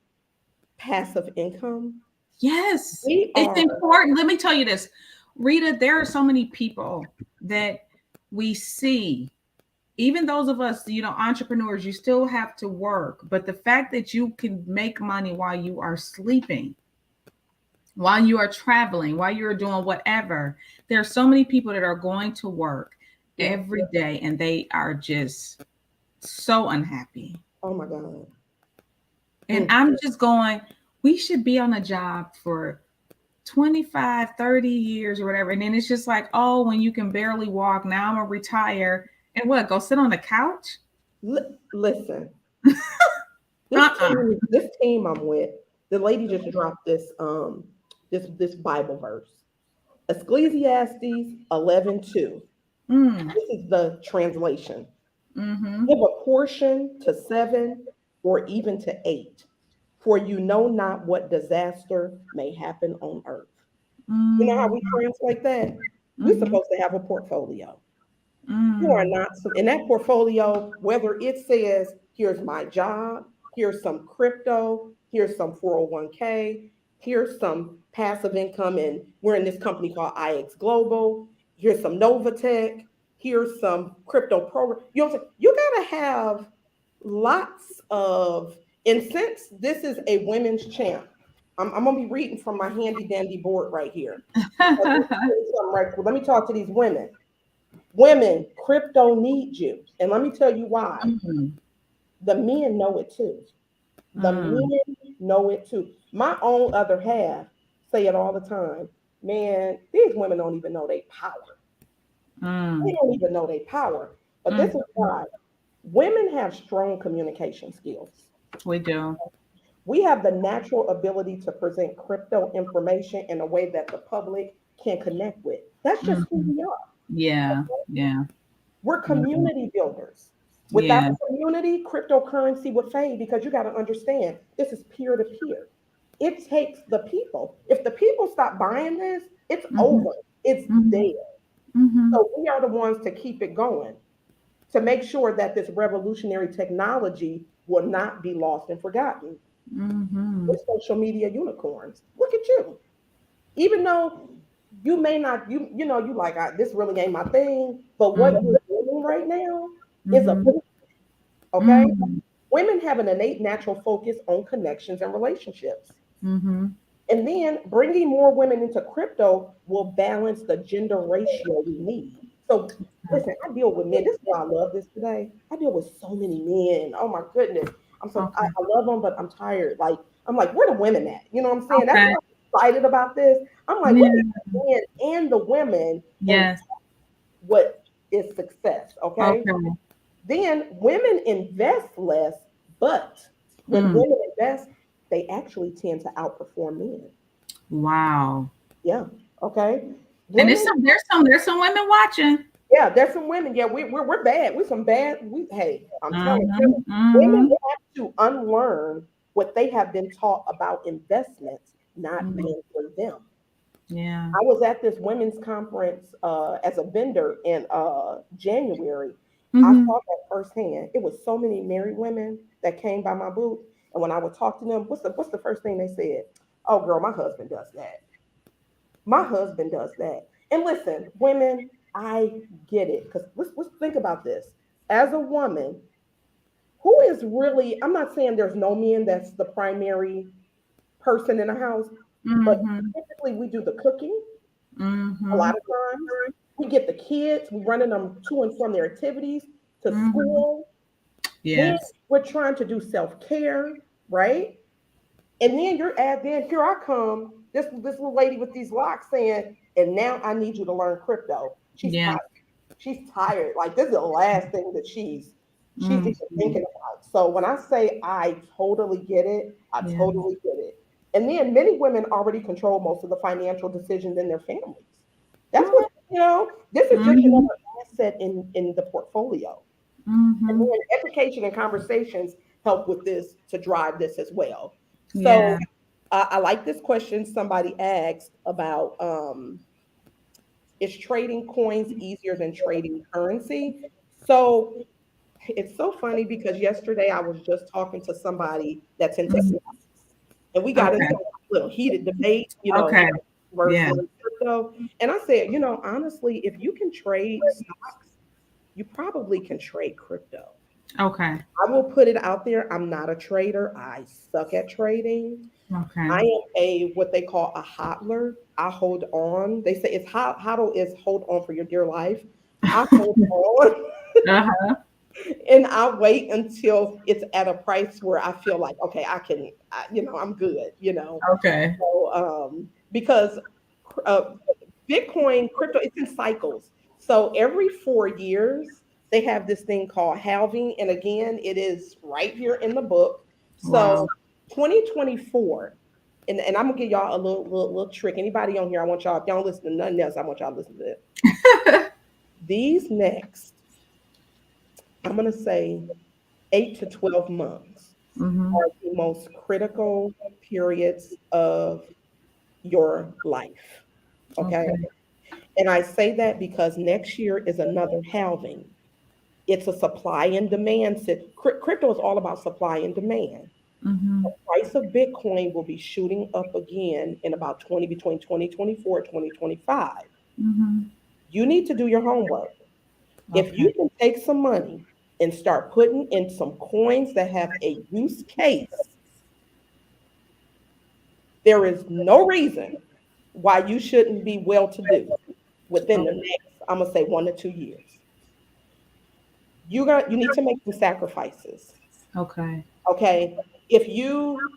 Speaker 2: Passive income.
Speaker 1: Yes,
Speaker 2: We
Speaker 1: it's
Speaker 2: are.
Speaker 1: important. Let me tell you this, Rita. There are so many people that we see, even those of us, entrepreneurs, you still have to work. But the fact that you can make money while you are sleeping, while you are traveling, while you're doing whatever, there are so many people that are going to work
Speaker 2: Yeah.
Speaker 1: every day and they are just so unhappy.
Speaker 2: Oh my God.
Speaker 1: And
Speaker 2: Mm.
Speaker 1: I'm just going, we should be on a job for 25, 30 years or whatever. And then it's just like, oh, when you can barely walk, now I'm gonna retire and what, go sit on the couch?
Speaker 2: Listen,
Speaker 1: Uh-uh.
Speaker 2: this team I'm with, the lady just dropped this Bible verse. Ecclesiastes 11:2.
Speaker 1: Mm.
Speaker 2: This is the translation.
Speaker 1: Mm-hmm.
Speaker 2: Give a portion to 7 or even to 8, for you know not what disaster may happen on earth. You know how we
Speaker 1: Mm-hmm.
Speaker 2: translate that? We're
Speaker 1: Mm-hmm.
Speaker 2: supposed to have a portfolio. You are
Speaker 1: Mm.
Speaker 2: not in that portfolio, whether it says, here's my job, here's some crypto, here's some 401k, here's some passive income, and we're in this company called IX Global, here's some Novatech, here's some crypto program. You know what I'm saying? You gotta have lots of, and since this is a women's champ, I'm gonna be reading from my handy dandy board right here. Because let me tell you something, right? Let me talk to these women. Women, crypto needs you. And let me tell you why.
Speaker 1: Mm.
Speaker 2: The men know it too. The
Speaker 1: Mm.
Speaker 2: men know it too. My own other half say it all the time. Man, these women don't even know their power. They
Speaker 1: Mm.
Speaker 2: don't even know their power. But this
Speaker 1: Mm.
Speaker 2: is why women have strong communication skills.
Speaker 1: We do.
Speaker 2: We have the natural ability to present crypto information in a way that the public can connect with. That's just who
Speaker 1: Mhm.
Speaker 2: we are.
Speaker 1: Yeah. Yeah.
Speaker 2: We're
Speaker 1: Mhm.
Speaker 2: community builders. Without
Speaker 1: Yeah.
Speaker 2: community, cryptocurrency would fade because you got to understand this is peer to peer. It takes the people. If the people stop buying this, it's
Speaker 1: Mhm.
Speaker 2: over. It's
Speaker 1: Mhm.
Speaker 2: dead.
Speaker 1: Mhm.
Speaker 2: So we are the ones to keep it going, to make sure that this revolutionary technology will not be lost and forgotten.
Speaker 1: Mhm.
Speaker 2: We're social media unicorns. Look at you. Even though you may not, you like, this really ain't my thing, but what
Speaker 1: Mhm.
Speaker 2: you're doing right now is a
Speaker 1: Mhm.
Speaker 2: okay?
Speaker 1: Mhm.
Speaker 2: Women have an innate natural focus on connections and relationships.
Speaker 1: Mhm.
Speaker 2: And then bringing more women into crypto will balance the gender ratio we need. So, listen, I deal with men. This is why I love this today. I deal with so many men. Oh my goodness.
Speaker 1: Okay.
Speaker 2: I love them, but I'm tired. Like, I'm like, where the women at? You know what I'm saying? That's
Speaker 1: Okay.
Speaker 2: why I'm excited about this. I'm like, we
Speaker 1: Yeah.
Speaker 2: need the men and the women and
Speaker 1: Yes.
Speaker 2: what is success, okay?
Speaker 1: Okay.
Speaker 2: Then women invest less, but when
Speaker 1: Mm.
Speaker 2: women invest, they actually tend to outperform men.
Speaker 1: Wow.
Speaker 2: Yeah. Okay.
Speaker 1: And there's
Speaker 2: Women,
Speaker 1: some women watching.
Speaker 2: yeah, there's some women. Yeah, we're bad. We're some bad. Hey, I'm telling you,
Speaker 1: Mhm.
Speaker 2: women
Speaker 1: Mhm.
Speaker 2: have to unlearn what they have been taught about investments not
Speaker 1: Mhm.
Speaker 2: being for them.
Speaker 1: Yeah.
Speaker 2: I was at this women's conference as a vendor in January. I
Speaker 1: Mhm.
Speaker 2: saw that firsthand. It was so many married women that came by my booth, and when I would talk to them, what's the first thing they said? Oh, girl, my husband does that. My husband does that. And listen, women, I get it because let's think about this. As a woman, who is really? I'm not saying there's no men that's the primary person in the house, but
Speaker 1: Mhm.
Speaker 2: typically we do the cooking a lot
Speaker 1: Mhm.
Speaker 2: of times. We get the kids, we running them to and from their activities to
Speaker 1: Mhm.
Speaker 2: school. Then
Speaker 1: Yes.
Speaker 2: we're trying to do self-care, right? And then then here I come, this little lady with these locks saying, and now I need you to learn crypto. She's
Speaker 1: Yeah.
Speaker 2: tired. She's tired. Like this is the last thing that she's She's even thinking about it. So when I say I totally get it, I
Speaker 1: Yeah.
Speaker 2: totally get it. And then many women already control most of the financial decisions in their families. That's what, this is just
Speaker 1: Mm-hmm.
Speaker 2: another asset in the portfolio. And
Speaker 1: Mm-hmm.
Speaker 2: then education and conversations help with this to drive this as well. So
Speaker 1: Yeah.
Speaker 2: I like this question somebody asked about, is trading coins easier than trading currency? So it's so funny because yesterday I was just talking to somebody that's into
Speaker 1: Mhm.
Speaker 2: stocks, and we got into
Speaker 1: Okay.
Speaker 2: a little heated debate,
Speaker 1: Okay. Yeah.
Speaker 2: versus crypto. And I said, honestly, if you can trade stocks, you probably can trade crypto.
Speaker 1: Okay.
Speaker 2: I will put it out there. I'm not a trader. I suck at trading.
Speaker 1: Okay.
Speaker 2: I am a what they call a hodler. I hold on. They say it's hodl is hold on for your dear life. I hold on
Speaker 1: Uh-huh.
Speaker 2: and I wait until it's at a price where I feel like okay, I'm good.
Speaker 1: Okay.
Speaker 2: So because uh, Bitcoin, crypto, it's in cycles. So every 4 years, they have this thing called halving. And again, it is right here in the book.
Speaker 1: Wow.
Speaker 2: So 2024, and I'm gonna give y'all a little trick. Anybody on here, I want y'all, if y'all don't listen to nothing else, I want y'all to listen to it. These next, I'm gonna say 8 to 12 months
Speaker 1: Mm-hmm.
Speaker 2: are the most critical periods of your life. Okay.
Speaker 1: Okay.
Speaker 2: And I say that because next year is another halving. It's a supply and demand. Crypto is all about supply and demand.
Speaker 1: Mm-hmm.
Speaker 2: Price of Bitcoin will be shooting up again in about between 2024 and 2025.
Speaker 1: Mm-hmm.
Speaker 2: You need to do your homework. If
Speaker 1: Okay.
Speaker 2: you can take some money and start putting in some coins that have a use case, there is no reason why you shouldn't be well to do within the next, I'm gonna say 1 to 2 years. You need to make some sacrifices.
Speaker 1: Okay.
Speaker 2: Okay. If you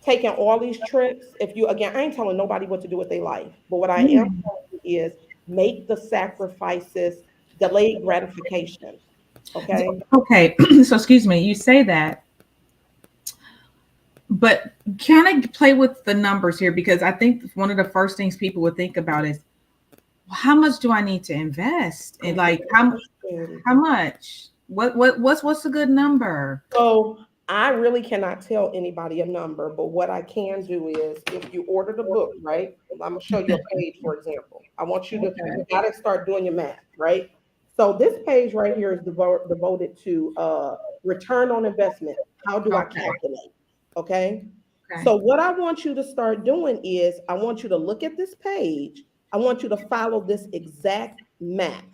Speaker 2: taking all these trips, if you again, I ain't telling nobody what to do with their life, but what I am
Speaker 1: Mm.
Speaker 2: telling you is make the sacrifices, delayed gratification. Okay.
Speaker 1: Okay. So excuse me, you say that, but can I play with the numbers here? Because I think one of the first things people would think about is how much do I need to invest? And
Speaker 2: That's a
Speaker 1: like
Speaker 2: good question.
Speaker 1: how much? What's a good number?
Speaker 2: So I really cannot tell anybody a number, but what I can do is if you order the book, right? I'm gonna show you a page, for example. I want you to
Speaker 1: Okay.
Speaker 2: you gotta start doing your math, right? So this page right here is devoted to return on investment. How do I
Speaker 1: Okay.
Speaker 2: calculate? Okay.
Speaker 1: Okay.
Speaker 2: So what I want you to start doing is I want you to look at this page. I want you to follow this exact math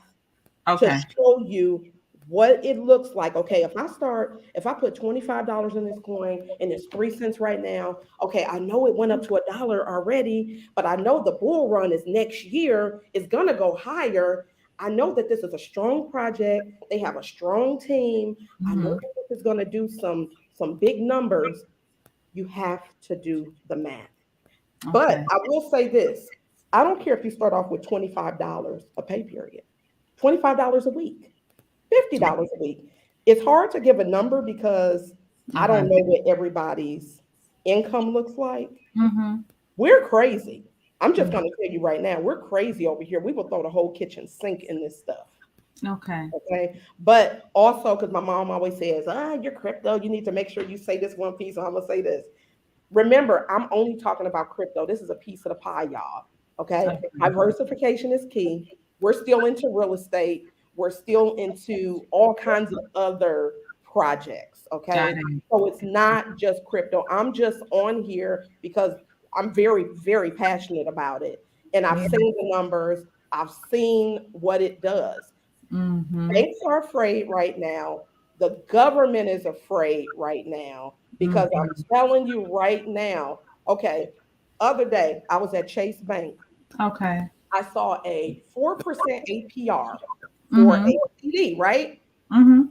Speaker 2: to
Speaker 1: Okay.
Speaker 2: show you what it looks like. Okay, if I put $25 in this coin and it's 3 cents right now, okay, I know it went up to $1 already, but I know the bull run is next year, is gonna go higher. I know that this is a strong project. They have a strong team. I know
Speaker 1: Hmm.
Speaker 2: that this is gonna do some big numbers. You have to do the math. But
Speaker 1: Okay.
Speaker 2: I will say this. I don't care if you start off with $25 a pay period, $25 a week. $50 a week. It's hard to give a number because I
Speaker 1: Okay.
Speaker 2: don't know what everybody's income looks like.
Speaker 1: Hmm.
Speaker 2: We're crazy. I'm just going to tell you right now, we're crazy over here. We will throw the whole kitchen sink in this stuff.
Speaker 1: Okay.
Speaker 2: Okay. But also, because my mom always says, you're crypto, you need to make sure you say this one piece, or I'm going to say this. Remember, I'm only talking about crypto. This is a piece of the pie, y'all. Okay.
Speaker 1: Okay.
Speaker 2: Diversification is key. We're still into real estate. We're still into all kinds of other projects.
Speaker 1: Got
Speaker 2: Okay.
Speaker 1: it.
Speaker 2: So it's not just crypto. I'm just on here because I'm very, very passionate about it. And I've
Speaker 1: Yeah.
Speaker 2: seen the numbers, I've seen what it does.
Speaker 1: Hmm.
Speaker 2: Banks are afraid right now. The government is afraid right now because I'm
Speaker 1: Hmm.
Speaker 2: telling you right now. Okay, other day I was at Chase Bank.
Speaker 1: Okay.
Speaker 2: I saw a 4% APR for
Speaker 1: Hmm.
Speaker 2: a CD, right?
Speaker 1: Hmm.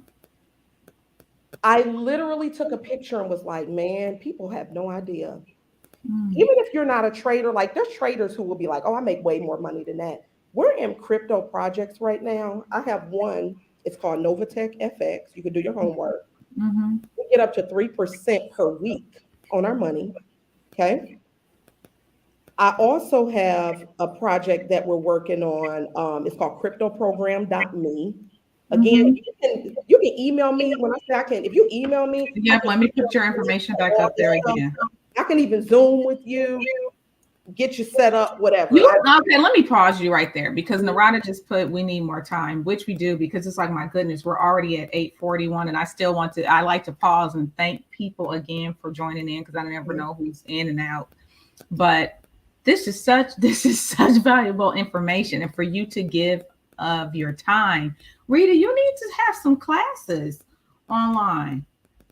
Speaker 2: I literally took a picture and was like, man, people have no idea.
Speaker 1: Mm.
Speaker 2: Even if you're not a trader, like there's traders who will be like, oh, I make way more money than that. We're in crypto projects right now. I have one. It's called Novatech FX. You can do your homework.
Speaker 1: Mm-hmm.
Speaker 2: We get up to 3% per week on our money. Okay. I also have a project that we're working on. It's called cryptoprogram.me. Again,
Speaker 1: Mm-hmm.
Speaker 2: you can email me when I say I can. If you email me, I
Speaker 1: Yep.
Speaker 2: can
Speaker 1: Let me put your information back
Speaker 2: all
Speaker 1: up
Speaker 2: this
Speaker 1: there
Speaker 2: stuff.
Speaker 1: again.
Speaker 2: I can even Zoom with you, get you set up, whatever.
Speaker 1: You okay? Let me pause you right there because Narada just put we need more time, which we do because it's like my goodness, we're already at 8:41, and I still want to. I like to pause and thank people again for joining in because I never know who's in and out. But this is such valuable information, and for you to give of your time, Rita, you need to have some classes online.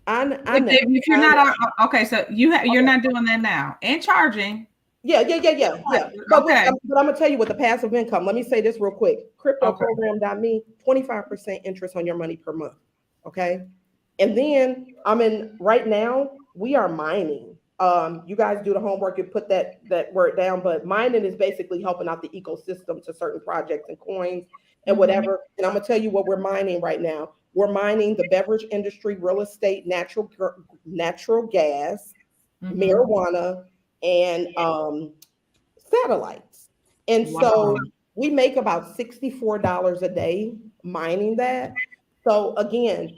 Speaker 2: I
Speaker 1: If,
Speaker 2: know.
Speaker 1: if you're
Speaker 2: I
Speaker 1: not
Speaker 2: know.
Speaker 1: okay, so you're
Speaker 2: Okay.
Speaker 1: not doing that now and charging.
Speaker 2: Yeah. But
Speaker 1: Okay,
Speaker 2: I'm gonna tell you what the passive income. Let me say this real quick.
Speaker 1: okay.
Speaker 2: Cryptoprogram.me, 25% interest on your money per month. Okay. And then I'm in right now, we are mining. You guys do the homework, you put that word down, but mining is basically helping out the ecosystem to certain projects and coins and
Speaker 1: Mm-hmm.
Speaker 2: whatever. And I'm gonna tell you what we're mining right now. We're mining the beverage industry, real estate, natural gas,
Speaker 1: Mm-hmm.
Speaker 2: marijuana, and satellites. And
Speaker 1: Wow.
Speaker 2: so we make about $64 a day mining that. So again,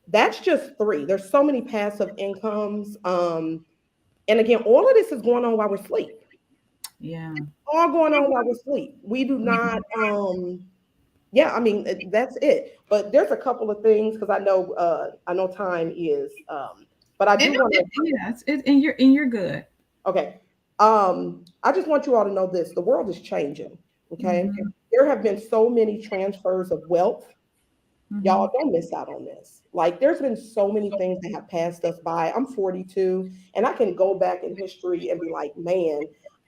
Speaker 2: that's just three. There's so many passive incomes. And again, all of this is going on while we're asleep.
Speaker 1: Yeah.
Speaker 2: All going on while we're asleep. We do not yeah, I mean that's it. But there's a couple of things because I know time is but I do want to
Speaker 1: Yes, and you're good.
Speaker 2: okay. I just want you all to know this. The world is changing. Okay.
Speaker 1: Mm-hmm.
Speaker 2: There have been so many transfers of wealth.
Speaker 1: Mm-hmm.
Speaker 2: Y'all don't miss out on this. Like there's been so many things that have passed us by. I'm 42 and I can go back in history and be like, man,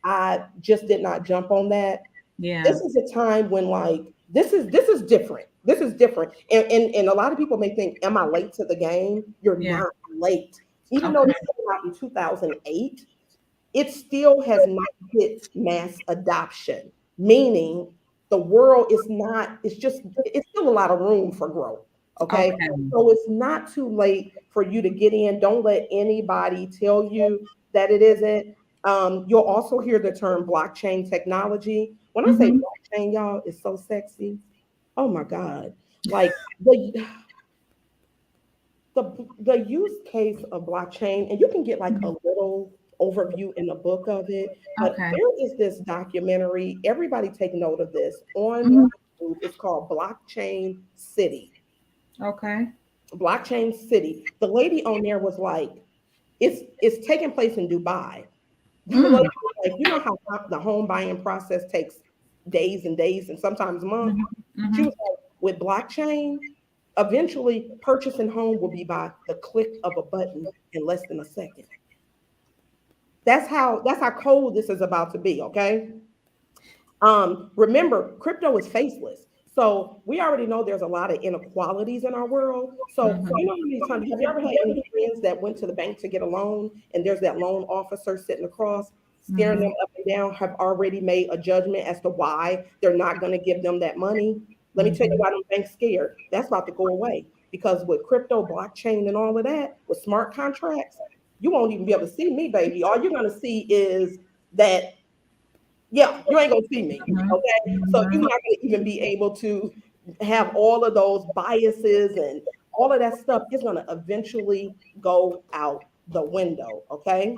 Speaker 2: I just did not jump on that.
Speaker 1: Yeah.
Speaker 2: This is a time when like this is different. This is different. And a lot of people may think, am I late to the game? You're
Speaker 1: Yeah.
Speaker 2: not late. Even though
Speaker 1: Okay.
Speaker 2: this came out in 2008, it still has not hit mass adoption, meaning the world is not, it's still a lot of room for growth. Okay.
Speaker 1: Okay.
Speaker 2: So it's not too late for you to get in. Don't let anybody tell you that it isn't. You'll also hear the term blockchain technology. When I say
Speaker 1: Mm-hmm.
Speaker 2: blockchain, y'all, it's so sexy. Oh my God. Like the use case of blockchain, and you can get like a little overview in the book of it, but
Speaker 1: Okay.
Speaker 2: there is this documentary, everybody take note of this, on
Speaker 1: Mhm.
Speaker 2: YouTube. It's called Blockchain City.
Speaker 1: Okay.
Speaker 2: Blockchain City. The lady on there was like, it's taking place in Dubai. The lady
Speaker 1: Mm.
Speaker 2: was like, you know how the home buying process takes days and days and sometimes months?
Speaker 1: Mhm.
Speaker 2: She
Speaker 1: Mhm.
Speaker 2: was like, with blockchain, eventually purchasing home will be by the click of a button in less than a second. That's how cold this is about to be, okay? Remember, crypto is faceless. So we already know there's a lot of inequalities in our world. So
Speaker 1: Mhm.
Speaker 2: you know how many times have you ever had any friends that went to the bank to get a loan and there's that loan officer sitting across, staring them
Speaker 1: Mhm.
Speaker 2: up and down, have already made a judgment as to why they're not going to give them that money? Let me tell you
Speaker 1: Mhm.
Speaker 2: why them banks scared. That's about to go away because with crypto, blockchain, and all of that, with smart contracts, you won't even be able to see me, baby. All you're going to see is that yeah, you ain't gonna see me.
Speaker 1: Mhm.
Speaker 2: Okay. So you're
Speaker 1: Mhm.
Speaker 2: not gonna even be able to have all of those biases and all of that stuff is gonna eventually go out the window. Okay.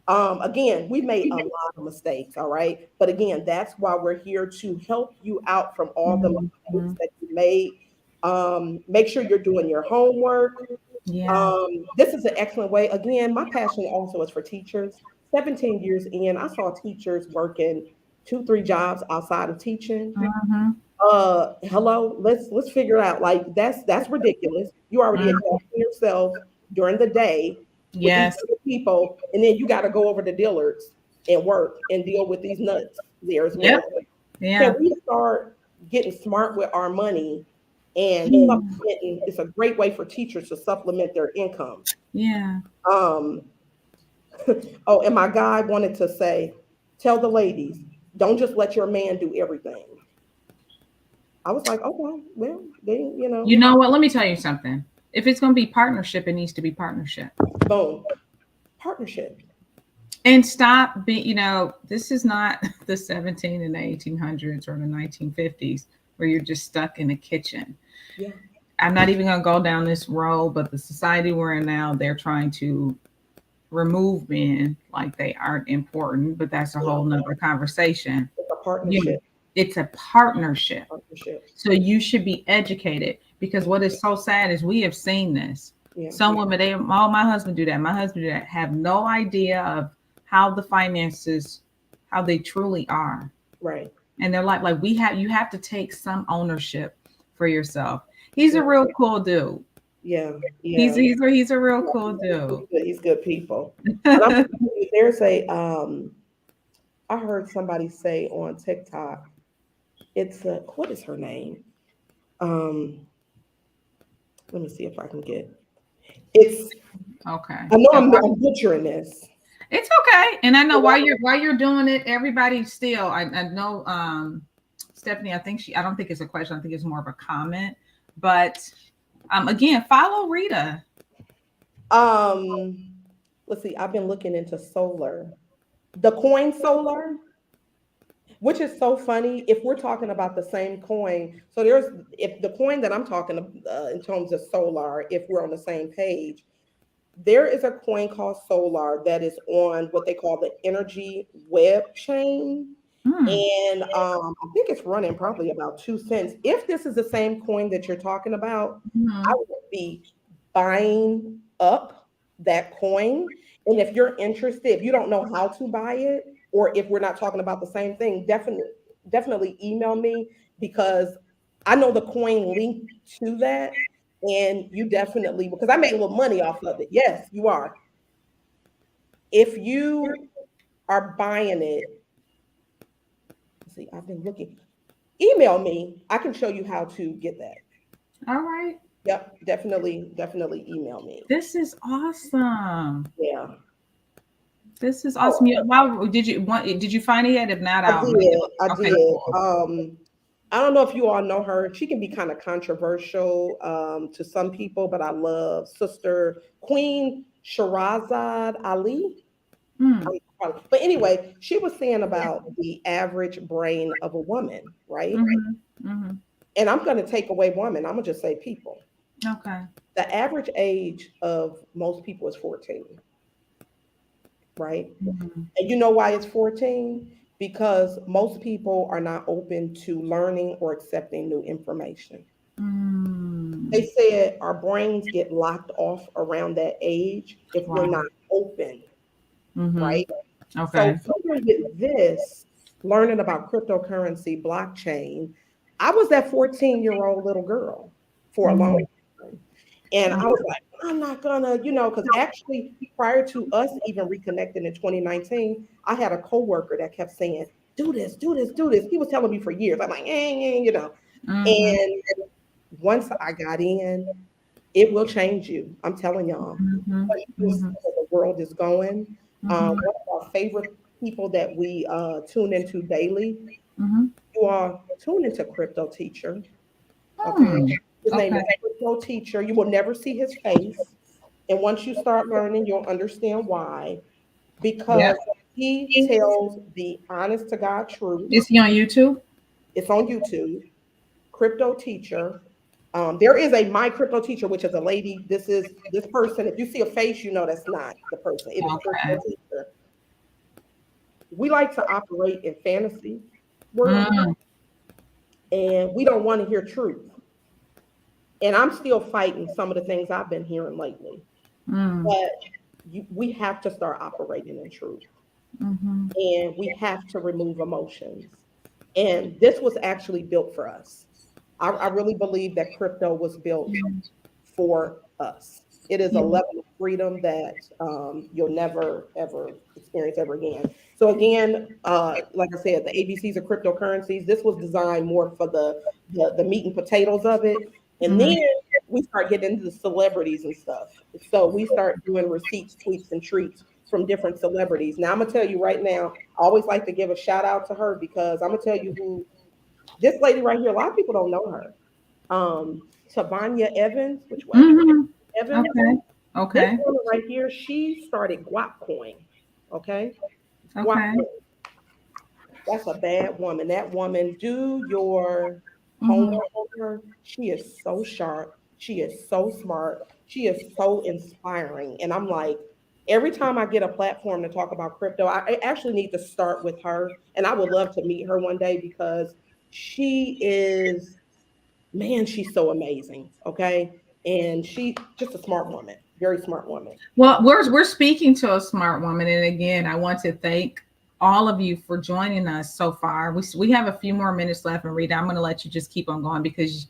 Speaker 2: Again, we made a lot of mistakes, all right. But again, that's why we're here to help you out from all the mistakes
Speaker 1: Mhm.
Speaker 2: that you made. Make sure you're doing your homework.
Speaker 1: Yeah.
Speaker 2: This is an excellent way. Again, my passion also is for teachers. 17 years in, I saw teachers working two, three jobs outside of teaching.
Speaker 1: Mhm.
Speaker 2: Hello, let's figure out like that's ridiculous. You already
Speaker 1: Mhm.
Speaker 2: exhausting yourself during the day with these
Speaker 1: Yes.
Speaker 2: other people, and then you got to go over to Dillard's and work and deal with these nuts there as
Speaker 1: Yep.
Speaker 2: well. Can
Speaker 1: Yeah.
Speaker 2: we start getting smart with our money and
Speaker 1: Yeah.
Speaker 2: supplementing? It's a great way for teachers to supplement their income.
Speaker 1: Yeah.
Speaker 2: Um, oh, and my guy wanted to say, tell the ladies, don't just let your man do everything. I was like, okay, well, they,
Speaker 1: You know what? Let me tell you something. If it's going to be partnership, it needs to be partnership.
Speaker 2: boom, partnership.
Speaker 1: And stop being, this is not the 17 and the 1800s or the 1950s where you're just stuck in the kitchen.
Speaker 2: Yeah,
Speaker 1: I'm not even going to go down this road, but the society we're in now, they're trying to remove men like they aren't important, but that's a
Speaker 2: yeah.
Speaker 1: whole nother conversation.
Speaker 2: It's a
Speaker 1: You,
Speaker 2: partnership.
Speaker 1: it's a partnership.
Speaker 2: Partnership.
Speaker 1: So you should be educated because what is so sad is we have seen this.
Speaker 2: Yeah,
Speaker 1: Some women, my husband do that. My husband do that. Have no idea of how the finances, how they truly are.
Speaker 2: right.
Speaker 1: And they're like you have to take some ownership for yourself. He's a
Speaker 2: Yeah,
Speaker 1: real cool dude.
Speaker 2: yeah,
Speaker 1: He's
Speaker 2: yeah.
Speaker 1: he's a real cool dude.
Speaker 2: He's good people. And I'm telling you, there's a I heard somebody say on TikTok, it's a what is her name? Um, let me see if I can get it's
Speaker 1: Okay.
Speaker 2: I know
Speaker 1: And
Speaker 2: I'm butchering this.
Speaker 1: it's okay. And I know why you're doing it, everybody still I know Stephanie, I don't think it's a question, I think it's more of a comment. But again, follow Rita.
Speaker 2: Um, let's see, I've been looking into solar, the coin solar, which is so funny if we're talking about the same coin. So there's if the coin that I'm talking in terms of solar, if we're on the same page, there is a coin called solar that is on what they call the energy web chain.
Speaker 1: Hmm.
Speaker 2: And I think it's running probably about 2 cents. If this is the same coin that you're talking about, I
Speaker 1: Mhm.
Speaker 2: would be buying up that coin. And if you're interested, if you don't know how to buy it, or if we're not talking about the same thing, definitely email me because I know the coin linked to that. And you definitely, because I made a little money off of it. Yes, you are. If you are buying it, see, I've been looking. Email me. I can show you how to get that.
Speaker 1: All right.
Speaker 2: Yep, definitely email me.
Speaker 1: This is awesome.
Speaker 2: Yeah.
Speaker 1: This is
Speaker 2: Oh,
Speaker 1: awesome. Wow, did you find it yet? If not,
Speaker 2: I
Speaker 1: I'll make it.
Speaker 2: did. I
Speaker 1: Okay,
Speaker 2: did.
Speaker 1: cool.
Speaker 2: I don't know if you all know her. She can be kind of controversial to some people, but I love Sister Queen Shirazad Ali.
Speaker 1: Hmm.
Speaker 2: But anyway, she was saying about the average brain of a woman, right?
Speaker 1: Mm-hmm. Mm-hmm.
Speaker 2: And I'm going to take away woman. I'm going to just say people.
Speaker 1: Okay.
Speaker 2: The average age of most people is 14, right?
Speaker 1: Mm-hmm.
Speaker 2: And you know why it's 14? Because most people are not open to learning or accepting new information. They
Speaker 1: Mm.
Speaker 2: said our brains get locked off around that age if we're
Speaker 1: Wow.
Speaker 2: not open,
Speaker 1: Mm-hmm.
Speaker 2: right? So
Speaker 1: Okay.
Speaker 2: even with this, learning about cryptocurrency, blockchain, I was that 14-year-old little girl for a long
Speaker 1: Mm-hmm.
Speaker 2: time. And I was like, I'm not gonna, because actually prior to us even reconnecting in 2019, I had a coworker that kept saying, do this, do this, do this. He was telling me for years. I'm like,
Speaker 1: Mm-hmm.
Speaker 2: And once I got in, it will change you. I'm telling y'all.
Speaker 1: Mm-hmm.
Speaker 2: But you just
Speaker 1: Mm-hmm.
Speaker 2: see where the world is going.
Speaker 1: Mm-hmm.
Speaker 2: One of our favorite people that we tune into daily,
Speaker 1: Mm-hmm.
Speaker 2: you are tuned into Crypto Teacher. Okay.
Speaker 1: Hmm.
Speaker 2: His name
Speaker 1: Okay.
Speaker 2: is Crypto Teacher. You will never see his face. And once you start learning, you'll understand why.
Speaker 1: Yep.
Speaker 2: Because he tells the honest to God truth.
Speaker 1: Is he on YouTube?
Speaker 2: It's on YouTube. Crypto Teacher. There is a My Crypto Teacher, which is a lady. This is this person. If you see a face, you know that's not the person. It is Crypto
Speaker 1: Okay.
Speaker 2: Teacher. We like to operate in fantasy world,
Speaker 1: Mm.
Speaker 2: and we don't want to hear truth. And I'm still fighting some of the things I've been hearing lately.
Speaker 1: Mm.
Speaker 2: But we have to start operating in truth,
Speaker 1: Mm-hmm.
Speaker 2: and we have to remove emotions. And this was actually built for us. I really believe that crypto was built for us. It is a
Speaker 1: Yeah.
Speaker 2: level of freedom that you'll never ever experience ever again. So again, like I said, the ABCs of cryptocurrencies. This was designed more for the meat and potatoes of it, and
Speaker 1: Mm-hmm.
Speaker 2: then we start getting into the celebrities and stuff. So we start doing receipts, tweets, and treats from different celebrities. Now I'm gonna tell you right now. I always like to give a shout out to her because I'm gonna tell you This lady right here, a lot of people don't know her. Tavania Evans, which way?
Speaker 1: Mm-hmm.
Speaker 2: Evans.
Speaker 1: Okay.
Speaker 2: This
Speaker 1: Okay.
Speaker 2: woman right here, she started Guap Coin. Okay, Guap
Speaker 1: Okay.
Speaker 2: Coin. That's a bad woman. That woman, do your
Speaker 1: Mm-hmm.
Speaker 2: homework on her. She is so sharp. She is so smart. She is so inspiring. And I'm like, every time I get a platform to talk about crypto, I actually need to start with her. And I would love to meet her one day because she is, man, she's so amazing. Okay. And she just a smart woman, very smart woman.
Speaker 1: Well, we're speaking to a smart woman, and again, I want to thank all of you for joining us so far. We have a few more minutes left, and Rita, I'm going to let you just keep on going because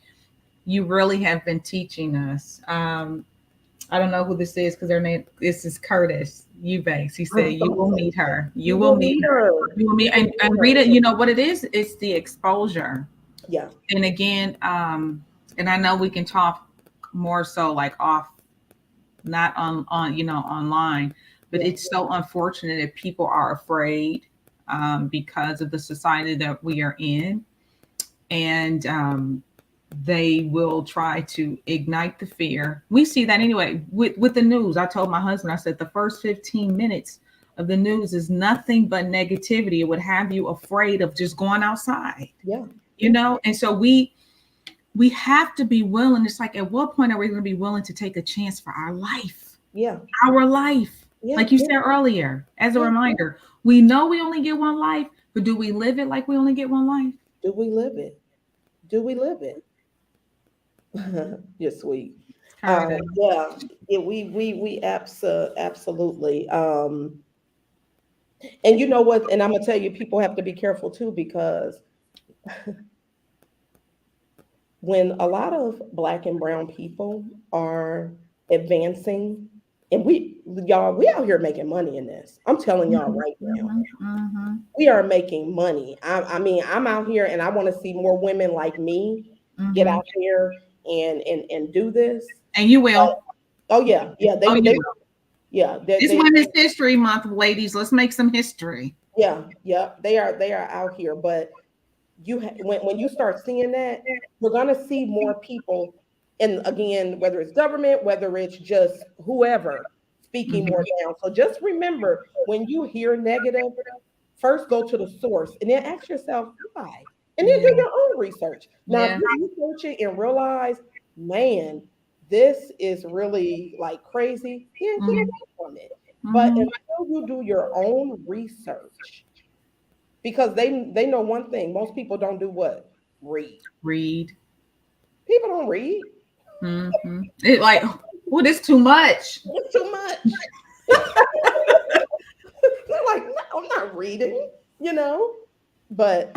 Speaker 1: you really have been teaching us. I don't know who this is because their name. This is Curtis Eubanks. He said you will meet her. You
Speaker 2: You
Speaker 1: will
Speaker 2: will
Speaker 1: meet
Speaker 2: meet
Speaker 1: her.
Speaker 2: her.
Speaker 1: You will meet.
Speaker 2: You will
Speaker 1: And
Speaker 2: meet
Speaker 1: Rita,
Speaker 2: her.
Speaker 1: you know what it is? It's the exposure.
Speaker 2: Yeah.
Speaker 1: And again, and I know we can talk more so like off, not on online, but
Speaker 2: Yeah.
Speaker 1: it's so unfortunate that people are afraid because of the society that we are in, and they will try to ignite the fear. We see that anyway with the news. I told my husband, I said the first 15 minutes of the news is nothing but negativity. It would have you afraid of just going outside,
Speaker 2: Yeah.
Speaker 1: and so we have to be willing. It's like, at what point are we going to be willing to take a chance for our life?
Speaker 2: Yeah.
Speaker 1: Our life.
Speaker 2: Yeah.
Speaker 1: Like you said earlier, as a
Speaker 2: Yeah.
Speaker 1: reminder, we know we only get one life, but do we live it like we only get one life?
Speaker 2: Do we live it? Do we live it? You're sweet.
Speaker 1: Curtis.
Speaker 2: Yeah, we absolutely. And you know what? And I'm gonna tell you, people have to be careful too, because when a lot of black and brown people are advancing, and y'all, we out here making money in this. I'm telling y'all
Speaker 1: Mhm,
Speaker 2: right now,
Speaker 1: mhm, mhm,
Speaker 2: we are making money. I mean, I'm out here, and I want to see more women like me get
Speaker 1: mhm.
Speaker 2: out here and do this.
Speaker 1: And you will.
Speaker 2: Oh yeah, yeah.
Speaker 1: Oh, you will.
Speaker 2: Yeah,
Speaker 1: It's Women's History Month, ladies. Let's make some history.
Speaker 2: yeah, yeah. They are out here. But when you start seeing that, we're gonna see more people. And again, whether it's government, whether it's just whoever speaking
Speaker 1: Mhm,
Speaker 2: more down. So just remember, when you hear negative, first go to the source and then ask yourself why, and then do
Speaker 1: yeah.
Speaker 2: your own research. Now, if
Speaker 1: Yeah.
Speaker 2: you research it and realize, man, this is really like crazy, then get
Speaker 1: Mhm,
Speaker 2: away from it. But
Speaker 1: mhm.
Speaker 2: until you do your own research, because they know one thing, most people don't do what? Read.
Speaker 1: Read.
Speaker 2: People don't read.
Speaker 1: It like, well, this too much.
Speaker 2: It's too much. They're like, no, I'm not reading, you know. But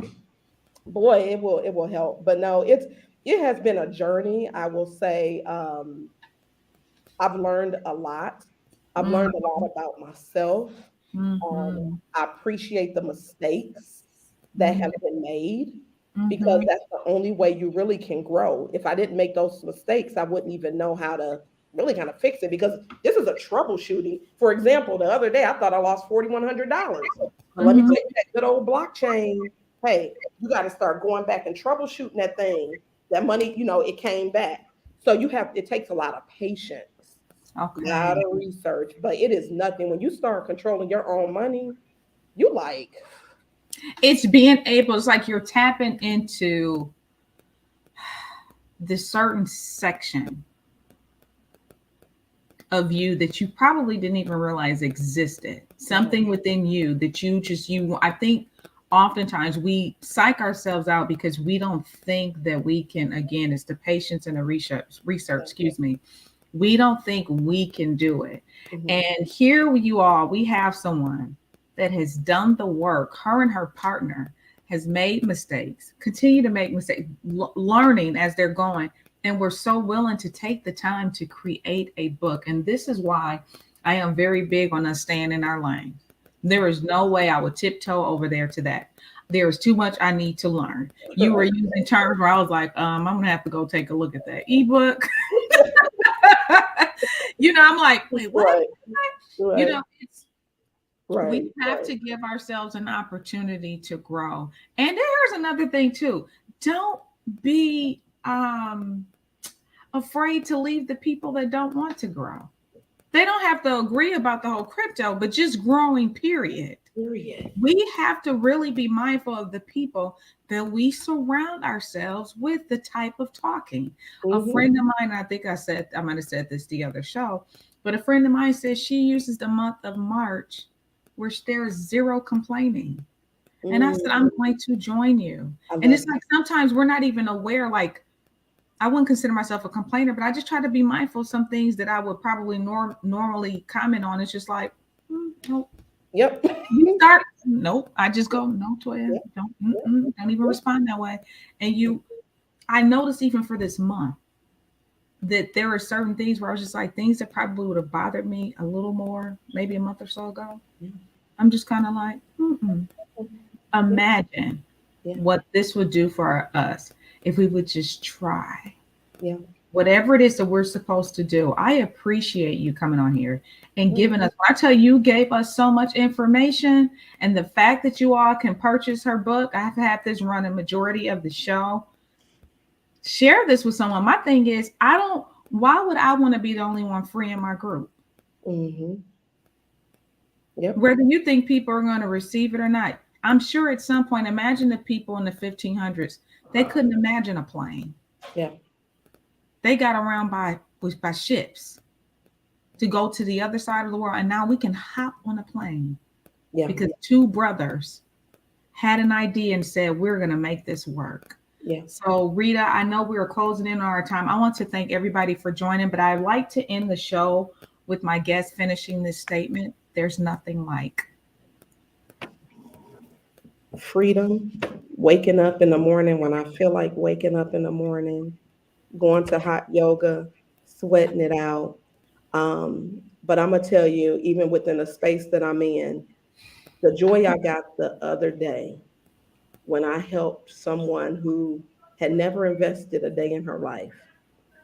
Speaker 2: boy, it will help. But no, it has been a journey. I will say, I've learned a lot. I've
Speaker 1: Mhm,
Speaker 2: learned a lot about myself.
Speaker 1: mhm,
Speaker 2: I appreciate the mistakes that have
Speaker 1: mhm,
Speaker 2: been made, because
Speaker 1: mhm.
Speaker 2: that's the only way you really can grow. If I didn't make those mistakes, I wouldn't even know how to really kind of fix it, because this is a troubleshooting. For example, the other day I thought I lost $4,100. Well, let me
Speaker 1: Mhm.
Speaker 2: tell you, that good old blockchain, hey, you got to start going back and troubleshooting that thing. That money, it came back. So it takes a lot of patience, a lot
Speaker 1: Okay.
Speaker 2: of research, but it is nothing. When you start controlling your own money, you like,
Speaker 1: It's being able, it's like you're tapping into this certain section of you that you probably didn't even realize existed.
Speaker 2: right,
Speaker 1: Something within you that I think oftentimes we psych ourselves out because we don't think that we can, again, it's the patience and the research,
Speaker 2: yeah,
Speaker 1: excuse me. We don't think we can do it.
Speaker 2: mhm,
Speaker 1: And here you are, we have someone that has done the work. Her and her partner has made mistakes, continue to make mistakes, learning as they're going. And we're so willing to take the time to create a book. And this is why I am very big on us staying in our lane. There is no way I would tiptoe over there to that. There is too much I need to learn. You were using terms where I was like, I'm gonna have to go take a look at that ebook. I'm like, wait, what?
Speaker 2: right, right,
Speaker 1: It's
Speaker 2: right,
Speaker 1: we have
Speaker 2: right.
Speaker 1: to give ourselves an opportunity to grow. And there's another thing too. don't be afraid to leave the people that don't want to grow. They don't have to agree about the whole crypto, but just growing, period. We have to really be mindful of the people that we surround ourselves with, the type of talking. A friend of mine, I think I might have said this the other show, but a friend of mine says she uses the month of March where there's zero complaining. And I said, I'm going to join you. And it's like sometimes we're not even aware, like, I wouldn't consider myself a complainer, but I just try to be mindful of some things that I would probably normally comment on. It's just like, nope.
Speaker 2: Yep.
Speaker 1: You start, nope. I just go, no, Toya, don't even respond that way. And I noticed even for this month that there are certain things where I was just like, things that probably would have bothered me a little more, maybe a month or so ago. I'm just kind of like, imagine what this would do for us if we would just try. Whatever it is that we're supposed to do. I appreciate you coming on here and giving us, when I tell you gave us so much information, and the fact that you all can purchase her book. I have had this run a majority of the show. Share this with someone. My thing is, why would I want to be the only one free in my group? Whether you think people are going to receive it or not, I'm sure at some point, imagine the people in the 1500s, they couldn't imagine a plane. They got around by ships to go to the other side of the world. And now we can hop on a plane because two brothers had an idea and said, we're going to make this work. So Rita, I know we are closing in on our time. I want to thank everybody for joining, but I'd like to end the show with my guest finishing this statement. There's nothing like
Speaker 2: freedom, waking up in the morning when I feel like waking up in the morning, going to hot yoga, sweating it out. But I'm going to tell you, even within the space that I'm in, the joy I got the other day when I helped someone who had never invested a day in her life.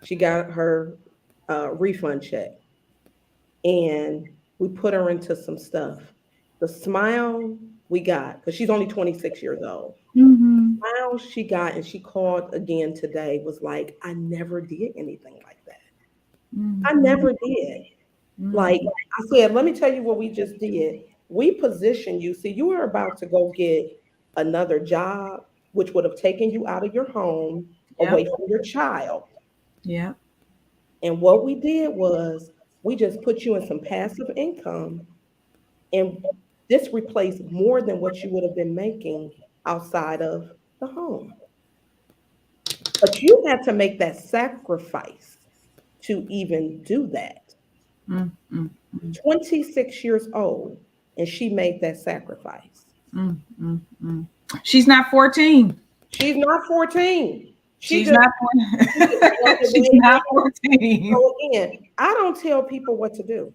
Speaker 2: She got her refund check and we put her into some stuff. The smile we got, because she's only 26 years old. The smile she got, and she called again today, was like, I never did anything like that. I never did. Like I said, let me tell you what we just did. We positioned you. See, you were about to go get another job, which would have taken you out of your home, away from your child. And what we did was we just put you in some passive income, and this replaced more than what you would have been making outside of the home. But you had to make that sacrifice to even do that. 26 years old, and she made that sacrifice.
Speaker 1: She's not 14.
Speaker 2: She's not 14.
Speaker 1: She's not 14.
Speaker 2: So again, I don't tell people what to do.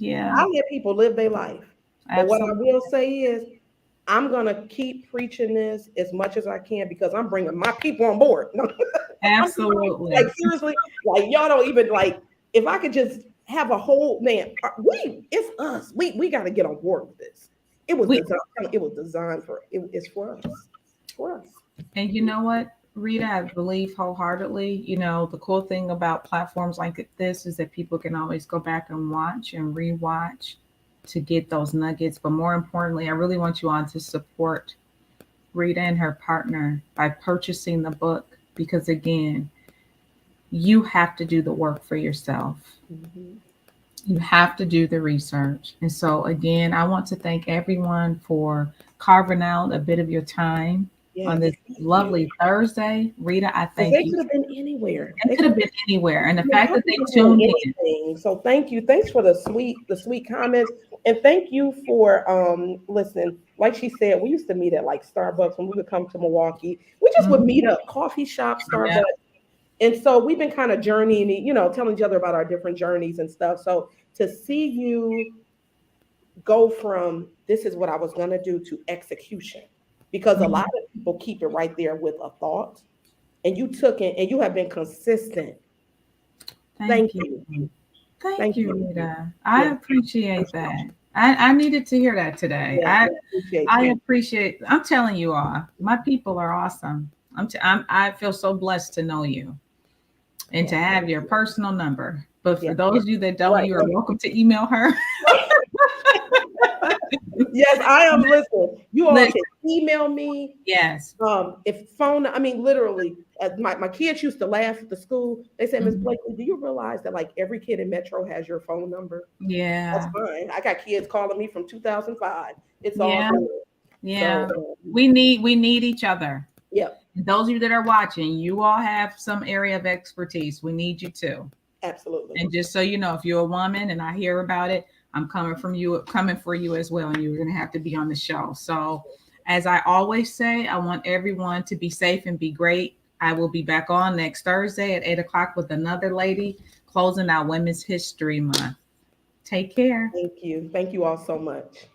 Speaker 2: I let people live their life. But what I will say is, I'm going to keep preaching this as much as I can because I'm bringing my people on board.
Speaker 1: Absolutely.
Speaker 2: Like, seriously, like, y'all don't even, like, if I could just have a whole, man, it's us. We got to get on board with this. It was designed for, it's for us. For us.
Speaker 1: And you know what, Rita, I believe wholeheartedly, the cool thing about platforms like this is that people can always go back and watch and rewatch to get those nuggets. But more importantly, I really want you all to support Rita and her partner by purchasing the book, because again, you have to do the work for yourself. You have to do the research. And so again, I want to thank everyone for carving out a bit of your time on this lovely Thursday. Rita, I thank you.
Speaker 2: They could have been anywhere.
Speaker 1: It could have been anywhere. And the fact that they tuned in.
Speaker 2: So thank you. Thanks for the sweet comments. And thank you for listening. Like she said, we used to meet at like Starbucks when we would come to Milwaukee. We just would meet up, coffee shop, Starbucks. And so we've been kind of journeying, telling each other about our different journeys and stuff. So to see you go from this is what I was going to do to execution, because a lot of people keep it right there with a thought, and you took it and you have been consistent. Thank you.
Speaker 1: Thank you, Rita. I appreciate that. I needed to hear that today. I appreciate. I'm telling you all, my people are awesome. I feel so blessed to know you and to
Speaker 2: Yeah.
Speaker 1: have your personal number. But
Speaker 2: Yeah.
Speaker 1: for those of you that don't,
Speaker 2: Right.
Speaker 1: you are welcome to email her.
Speaker 2: Yes, I am. Listen, you all
Speaker 1: Listen,
Speaker 2: can email me.
Speaker 1: yes.
Speaker 2: If phone, I mean, literally, my kids used to laugh at the school. They said, Miss
Speaker 1: Mhm.
Speaker 2: Blakely, do you realize that like every kid in Metro has your phone number? That's
Speaker 1: Yeah.
Speaker 2: fine. I got kids calling me from 2005. It's all
Speaker 1: Yeah.
Speaker 2: good.
Speaker 1: Yeah.
Speaker 2: So,
Speaker 1: We need each other.
Speaker 2: yeah,
Speaker 1: Those of you that are watching, you all have some area of expertise. We need you too.
Speaker 2: absolutely.
Speaker 1: And just so you know, if you're a woman and I hear about it, I'm coming for you as well. And you're going to have to be on the show. So, as I always say, I want everyone to be safe and be great. I will be back on next Thursday at 8 o'clock with another lady closing out Women's History Month. Take care.
Speaker 2: Thank you. Thank you all so much.